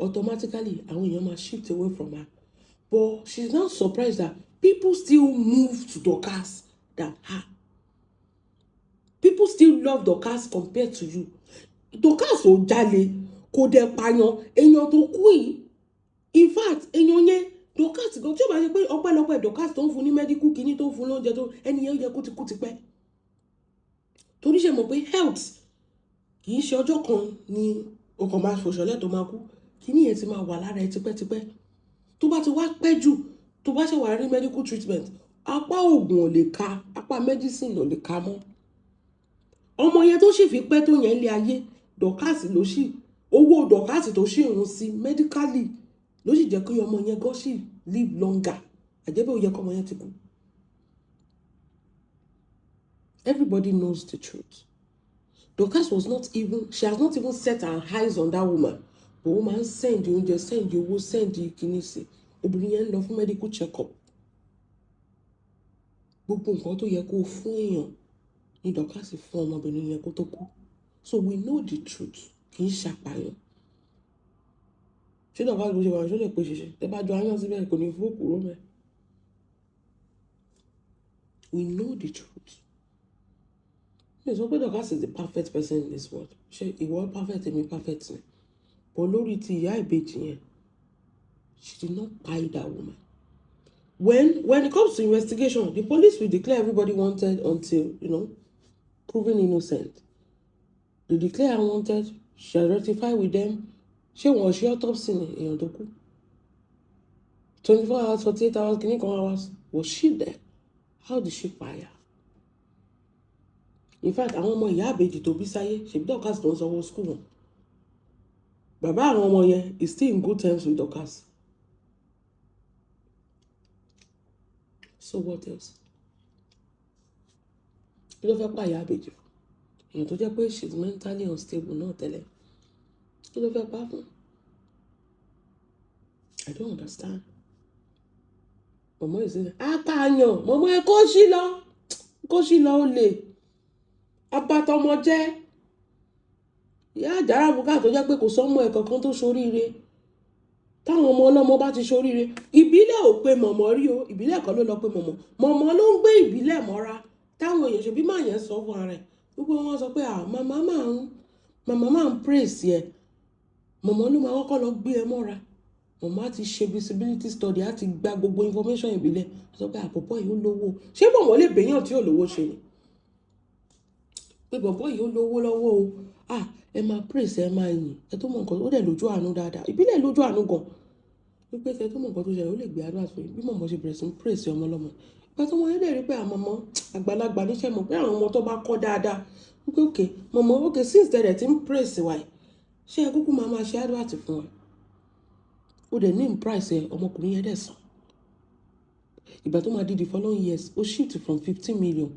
automatically àwọn èèyàn máa shift away from her but she's not surprised that people still move to Dorcas than her. People still love Dorcas compared to you. Dorcas ò jalè kò dẹ̀ pààyàn èèyàn tó kú yìí in fact èèyàn yẹn Dorcas gan tí ó bá ṣe pé ọpẹ́lọpẹ́ Dorcas tó ń fún ní medical kìíní tó ń fún lóúnjẹ tó ẹni yẹn yẹ kó ti pẹ́. Torí ṣe mọ̀ pé health kì í ṣe ọjọ́ kan ni ọkàn máa fòṣọlẹ̀ tó máa kú kíní yẹn ti máa wà lára ẹ tipẹ́tipẹ́ tó bá ti wá pẹ́ jù tó bá ṣe wà rí medical treatment apá oògùn ò lè ka apá medicine ò lè ka mọ́ ọmọ yẹn tó sì fi pẹ́ tó yẹn lé ayé Dorcas ló sì owó Dorcas tó sì rún sí medically ló sì jẹ́ kí ọmọ yẹn gan sì live longer àjẹ́bẹ́ ò yẹ kọ́ ọmọ yẹn ti kú. Everybody knows the truth. Dorcas she has not even set her eyes on that woman. But woman send you, send you, send you, kinisi. Obìnrin yẹn lọ fún medical check-up. Gbogbo nǹkan tó yẹ kó fún èèyàn ni Dorcas fún ọmọbìnrin yẹn kó tó kú. So we know the truth. Kì í ṣàpàyàn. Ṣé Dorcas bó ṣe wà ṣó lè pè ṣiṣẹ́? Tẹ́ bá jọ ayán síbẹ̀ kò ní fún òkúrò mẹ́. We know the truth. Yes, so Dorcas is the perfect person in this world. She was perfect and me perfect. But lórí ti ìyá ìbejì yẹn, she did not buy that woman. When it comes to investigation, the police will declare everybody wanted until, proven innocent. They declare unwanted, she rectify with them. She was she autopsy in Yodoku. 24 hours, 48 hours, hours. Was she there? How did she fire? in fact àwọn ọmọ ìyá àbèjì tó bí sáyé ṣèbí Dorcas tó ń sanwó school wọn bàbá àwọn ọmọ yẹn is still in good terms with Dorcas. So what else? kí ló fẹ́ pa ìyá àbèjì fún èèyàn tó jẹ́ pé she is mentally unstable náà tẹ́lẹ̀ kí ló fẹ́ pa fún? I don't understand. Mọ̀mọ́ ìsinmi apààyàn mọ̀mọ́ ẹ kó sí lọ ó lè abatọmọ jẹ́ ìyá àjàrà bùkà tó jẹ́ pé kò sọ́mọ ẹ̀ kankan tó ṣoríire táwọn ọmọ ọlọ́mọ bá ti ṣoríire ìbílẹ̀ ò pe mọ̀mọ́ rí o ìbílẹ̀ kan ló lọ pé mọ̀mọ́ ló ń gbé ìbílẹ̀ mọ́ra táwọn èèyàn ṣe bí máa yẹn sọ fún ara ẹ̀ gbogbo wọn sọ pé màmá máa ń praise ẹ mọ̀mọ́ ló máa kọ́kọ́ lọ gbé ẹ mọ́ra mọ̀mọ́ á ti ṣe visibility study á ti gba gbogbo information ìbílẹ̀ sọ pé àpòpọ̀ yìí ó lówó ṣé mọ̀mọ́ lè bèèyàn tí ò lówó ṣe ni pé bọ̀bọ̀ yìí ó lówó lọ́wọ́ o ẹ máa praise ẹ máa yìn ẹ tó mọ nǹkan ó dẹ̀ lójú àánú dáadáa ìbílẹ̀ lójú àánú gan wípé ẹ tó mọ nǹkan tó ṣẹlẹ̀ ó lè gbé adúlá fún yín bí mọ̀mọ́ ṣe bẹ̀rẹ̀ sí praise ọmọ ọlọ́mọ ìgbà tó mọ yẹn lè rí pé àmọ́mọ́ àgbàlagbà níṣẹ́ mọ̀ pé àwọn ọmọ tó bá kọ́ dáadáa wípé òkè mọ̀mọ́ òkè since tẹ̀lẹ̀ tí ń praise wa ṣé ẹ kúkú máa ṣe adúlá fún wa ó dẹ̀ ní price ẹ ọmọkùnrin yẹn dẹ̀ sàn ìgbà tó máa di the following years ó shift from 15 million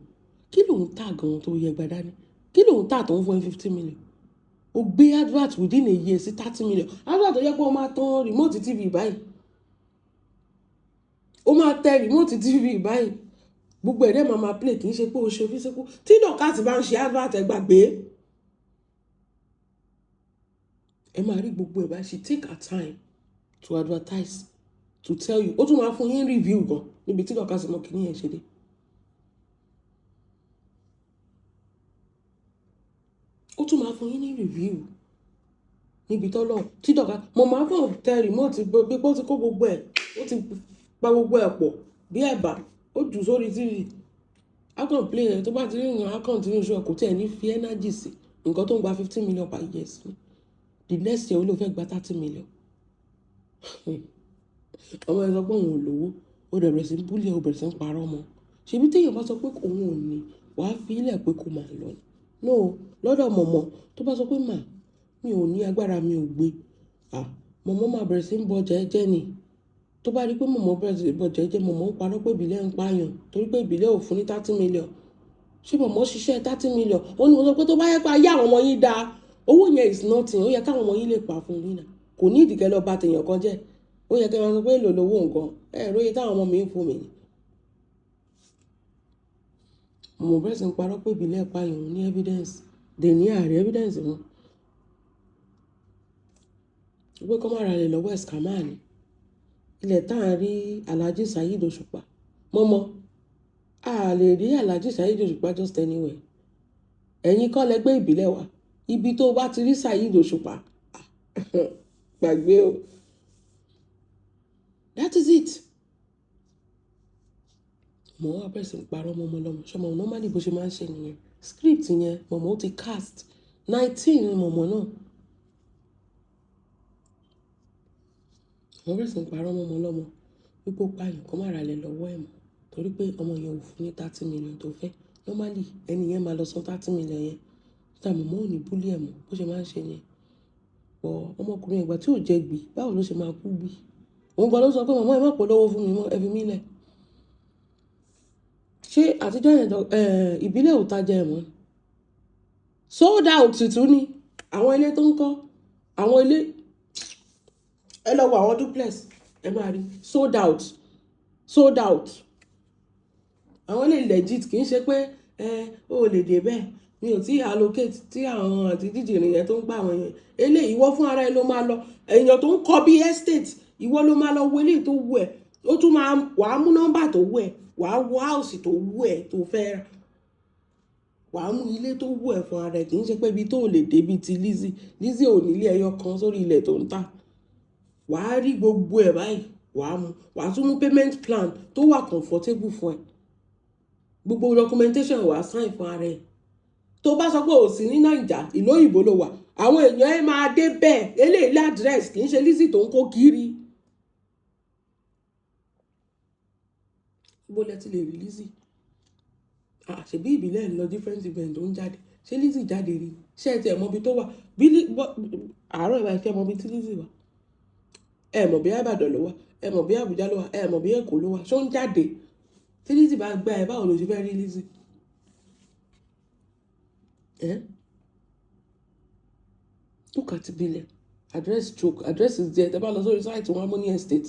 kí lòun tà gan tó yẹ gbadá ní kí lòun tà tó ń fún 15 million ó gbé advert within a year sí 30 million advert tó yẹ pé ó máa tán remote tv báyìí ó máa tẹ remote tv báyìí gbogbo ẹ̀dẹ́ máa play kì í ṣe pé ó ṣe fíṣẹ́kù tí Dorcas bá ń ṣe advert ẹ gbàgbé ẹ máa rí gbogbo ẹ̀ bá she take her time to advertise to tell you ó tún máa fún yín review gan níbi tí Dorcas mọ kìíní yẹn ṣe dé ó tún máa fún yín ní review níbi tọ́lọ̀ tí Dorcas mo máa kàn tẹ remote bí ó ti kó gbogbo ẹ̀ ó ti pa gbogbo ẹ̀ pọ̀ bí ẹ̀bà ó jù sórí tv akàn play ẹ̀ tó bá ti rí ìyàn akàn tí ní oṣù ọkọ̀ tí ẹ̀ ní fi energy sí nǹkan tó ń gba 15 million per year sí the next year ó ló fẹ́ gba 30 million ọmọ ẹ sọ pé òun ò lówó ó dẹ̀ bẹ̀rẹ̀ sí búlẹ̀ ó bẹ̀rẹ̀ sí parọ́ mọ́ ṣebí téèyàn bá sọ pé òun ò ní wàá fi ilẹ̀ pé kó máa lọ no lọ́dọ̀ mọ̀mọ́ tó bá sọ pé mi ò ní agbára mi ò gbé mọ̀mọ́ máa bẹ̀rẹ̀ sí ń bọ jẹ́jẹ́ ni tó bá rí pé mọ̀mọ́ bẹ̀rẹ̀ sí bọ jẹ́jẹ́ mọ̀mọ́ ń parọ́ pé ìbílẹ̀ ń pààyàn torí pé ìbílẹ̀ ò fún ní 30 million ṣé mọ̀mọ́ ṣiṣẹ́ 30 million ó ní mo sọ pé tó bá yẹ pé ayé àwọn ọmọ yín dáa owó yẹn is nothing ó yẹ káwọn ọmọ yín lè pa fún yín náà kò ní ìdíkẹ́ lọ́ọ́ bá tèèyàn kan jẹ́ ó yẹ kí wọ́n sọ pé èlò lówó nǹkan róye táwọn ọmọ mi ń fún mi ni mo bẹ̀rẹ̀ sí ń parọ́ pé ìbílẹ̀ pààyàn ní evidence dè ní ààrẹ evidence wọn pé kọ́ máa ra lè lọ́wọ́ ẹ̀sìkámà ni ilẹ̀ tá à ń rí Alhaji Saheed Òṣùpá mọ́mọ́ a lè rí Alhaji Saheed Òṣùpá just anywhere ẹ̀yin kọ́ lẹ́gbẹ́ ìbílẹ̀ wa ibi tó bá ti rí Saheed Òṣùpá gbàgbé o that is it mo wá bẹ̀rẹ̀ sí ń parọ́ mọ́mọ́ lọ́mọ ṣọmọ normally bó ṣe máa ń ṣe nìyẹn script yẹn mọ̀mọ́ ó ti cast 19 ni mọ̀mọ́ náà wọ́n bẹ̀rẹ̀ sí ń parọ́ mọ́mọ́ lọ́mọ wípé ó pààyàn kọ́ máa ra lẹ̀ lọ́wọ́ ẹ̀ mọ́ torí pé ọmọ yẹn ò fún ní 30 million tó fẹ́ normally ẹni yẹn máa lọ san 30 million yẹn níta mọ̀mọ́ ò ní búlí ẹ̀ mọ́ bó ṣe máa ń ṣe yẹn pọ̀ ọmọkùnrin ìgbà tí ò jẹ gbì báwo ló ṣe máa kú gbì òun gan ló sọ pé mọ̀mọ́ ẹ má polówó fún mi mọ́ ẹ fi mí lẹ̀ ṣé àtijọ́ yẹn ìbílẹ̀ ò tajà ẹ̀ mọ́ sold out tuntun ni àwọn ilé tó ń kọ́ àwọn ilé ẹ lọ wo àwọn duplex ẹ máa rí sold out àwọn ilé legit kì í ṣe pé ó lè dé bẹ́ẹ̀ mi ò tí allocate tí àwọn àti dídìrín yẹn tó ń pa àwọn yẹn eléyìí ìwọ fún ara ẹ ló máa lọ èèyàn tó ń kọ́ bí estate ìwọ ló máa lọ wo eléyìí tó wù ẹ́ ó tún máa wàá mú nọ́mbà tó wù ẹ́ wàá wo house tó wù ẹ́ tó fẹ́ rà wàá mú ilé tó wù ẹ́ fún ara ẹ kì í ṣe pé ibi tó lè dé bíi ti Lizzy ò nílé ẹyọ kan sórí ilẹ̀ tó ń tà wàá rí gbogbo ẹ̀ báyìí wàá tún mú payment plan tó wà comfortable fún ẹ gbogbo documentation wàá sign fún ara ẹ tó bá sọ pé ò sí ní Naija ìlú òyìnbó ló wà àwọn èèyàn ẹ máa dé bẹ́ẹ̀ eléyìí ládírẹ́sì kì í ṣe Lizzy tó ń kó kiri bó lẹ ti lè rí Lizzy ṣebí ìbílẹ̀ ń lọ different event tó ń jáde ṣé Lizzy jáde rí ṣé ẹ ti ẹ̀ mọ ibi tó wà àárọ̀ ìwà ìfẹ́ mọ ibi tí Lizzy wà ẹ mọ̀ bí Ìbàdàn ló wà ẹ mọ̀ bí Àbújá ló wà ẹ mọ̀ bí Èkó ló wà ṣó ń jáde tí Lizzy bá gbá ẹ báwo ló ṣe fẹ́ rí Lizzy look at ìbílẹ̀ address is there tẹ́ bá lọ sórí site wọn Harmony Estate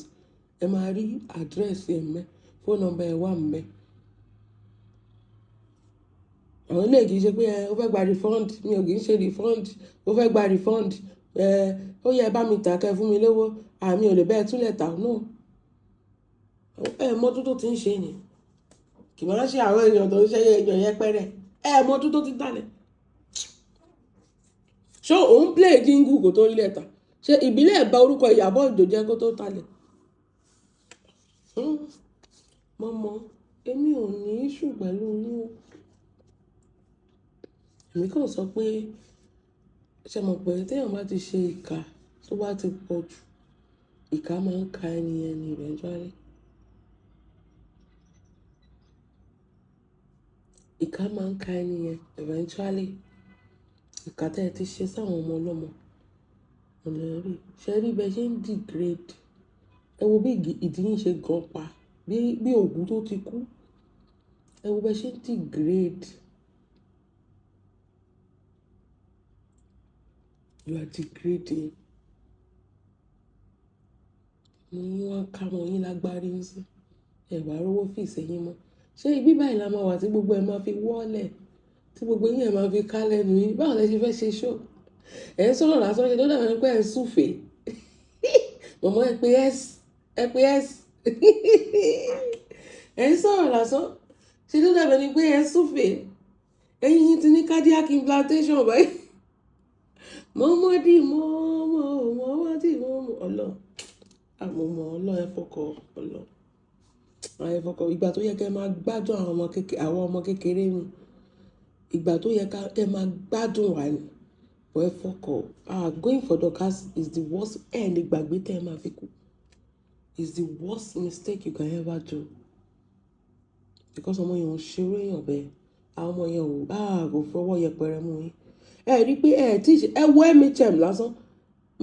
ẹ máa rí address ẹ̀ mẹ́ phone number ẹ̀ wà mẹ́ àwọn ilé kì í ṣe pé ó fẹ́ gba refund mi ò kì í ṣe refund ó fẹ́ gba refund ó yẹ bá mi tà kẹ́ fún mi lówó àmì ò lè bẹ́ẹ̀ túlẹ̀ tà náà mọ́tò tó ti ń ṣe ni kì máa ṣe àwọn èèyàn tó ń ṣe èèyàn yẹpẹrẹ mọ́tò tó ti tàlẹ̀ ṣé òun play jingle kò tó rí lẹ́tà ṣé ìbílẹ̀ bá orúkọ Ìyábọ̀ Òjó jẹ́ kó tó tàlẹ̀ mọ́mọ́ èmi ò ní ìṣù pẹ̀lú yín èmi kàn sọ pé ṣe mọ̀ pé téèyàn bá ti ṣe ìkà tó bá ti pọ̀ jù ìkà máa ń ka ẹni yẹn ní eventually ìkà máa ń ka ẹni yẹn eventually ìkà tẹ́ ẹ ti ṣe sáwọn ọmọ ọlọ́mọ ọ̀nà rí ṣe rí bẹ́ẹ̀ ṣe ń degrade ẹ wo bí ìdí yín ṣe gan pa bí ògùn tó ti kú ẹ wo bẹ́ẹ̀ ṣe ń degrade. You are degrading. Ní wọ́n ká mọ́ yín lágbárí ń sí. Ẹ̀wà rówó fìsẹ́ yín mọ́. Ṣé ibi báyìí la máa wà tí gbogbo ẹ̀ máa fi wọ́lẹ̀? Tí gbogbo yín ẹ̀ máa fi ká lẹ́nu yín? Báwo lẹ ṣe fẹ́ ṣe ṣó? Ẹ̀ ń sọ̀rọ̀ lásán ṣe tó dàbí pé ẹ̀ ń súfèé. Mọ̀mọ́ ẹ pé ẹ̀ ń sọ̀rọ̀ lásán ṣe tó dàbí pé ẹ̀ ń súfèé. Ẹ̀yin yín ti ní cardiac implantation báyìí. Mọ́mọ́dì ọlọ́ àmọ́mọ́ ọlọ́ ẹ fọkọ ìgbà tó yẹ kẹ́ máa gbádùn àwọn ọmọ kékeré ni ìgbà tó yẹ kẹ́ máa gbádùn wà ní ẹ fọkọ going for Dorcas is the worst lè gbàgbé tẹ́ ẹ máa fi kú is the worst mistake you can ever do because ọmọ yẹn ò ṣeré èèyàn bẹ́ẹ̀ àwọn ọmọ yẹn kò fọwọ́ yẹpẹrẹ mú yín. Rí pé tí ṣe wo MHM lásán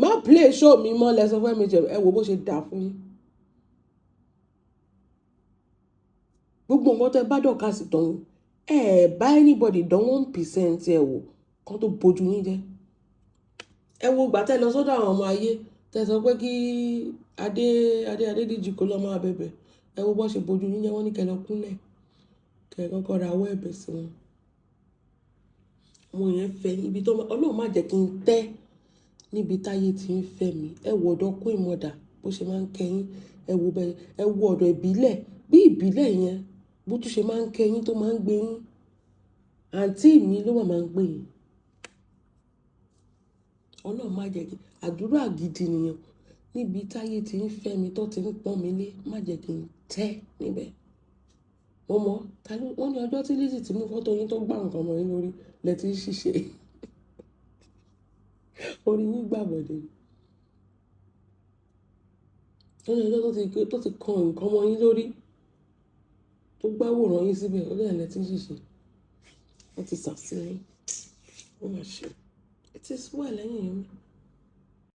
má play show mi mọ́ lẹ́sọ̀ fún MHM wo bó ṣe dà fún yín gbogbo nǹkan tẹ́ bá Dorcas tán bá anybody dán 1% wò kan tó bójú yín jẹ́ wo gbà tẹ́ lọ sọ́dọ̀ àwọn ọmọ ayé tẹ́ sọ pé kí Adédìjì kó lọ́ máa bẹ̀bẹ̀ wo bó ṣe bójú yín jẹ́ wọ́n ní kẹ́ lọ kúnlẹ̀ kẹ́ kọ́kọ́ ra owó ẹ̀bẹ̀ sí wọn. Mo yẹn fẹ́ ibi tó Ọlọ́run má jẹ́ kí n tẹ́ níbi táyé tí ń fẹ́ mi wo ọ̀dọ̀ kó ìmọ̀dà bó ṣe máa ń kẹ́yìn wo ọ̀dọ̀ ìbílẹ̀ bí ìbílẹ̀ yẹn bó tún ṣe máa ń kẹ́yìn tó máa ń gbé yín àǹtí mi ló máa ń gbé yín Ọlọ́run má jẹ́ kí àdúrà gidi nìyẹn níbi táyé tí ń fẹ́ mi tó ti ń pọ́n mi lé má jẹ́ kí n tẹ́ níbẹ̀ mọ́mọ́ wọ́n ní ọjọ́ tí Lizzy ti mú fọ́tò yín tó gbá nǹkan mọ́ yín lórí lẹ́tí ṣiṣẹ́ orí yín gbàbọ̀dé wọ́n ní ọjọ́ tó ti kan nǹkan mọ́ yín lórí tó gbáwòrán yín síbẹ̀ ó lẹ́yìn lẹ́tí ṣiṣẹ́ wọ́n ti sàṣeyìn wọ́n máa ṣe it is well lẹ́yìn yẹn.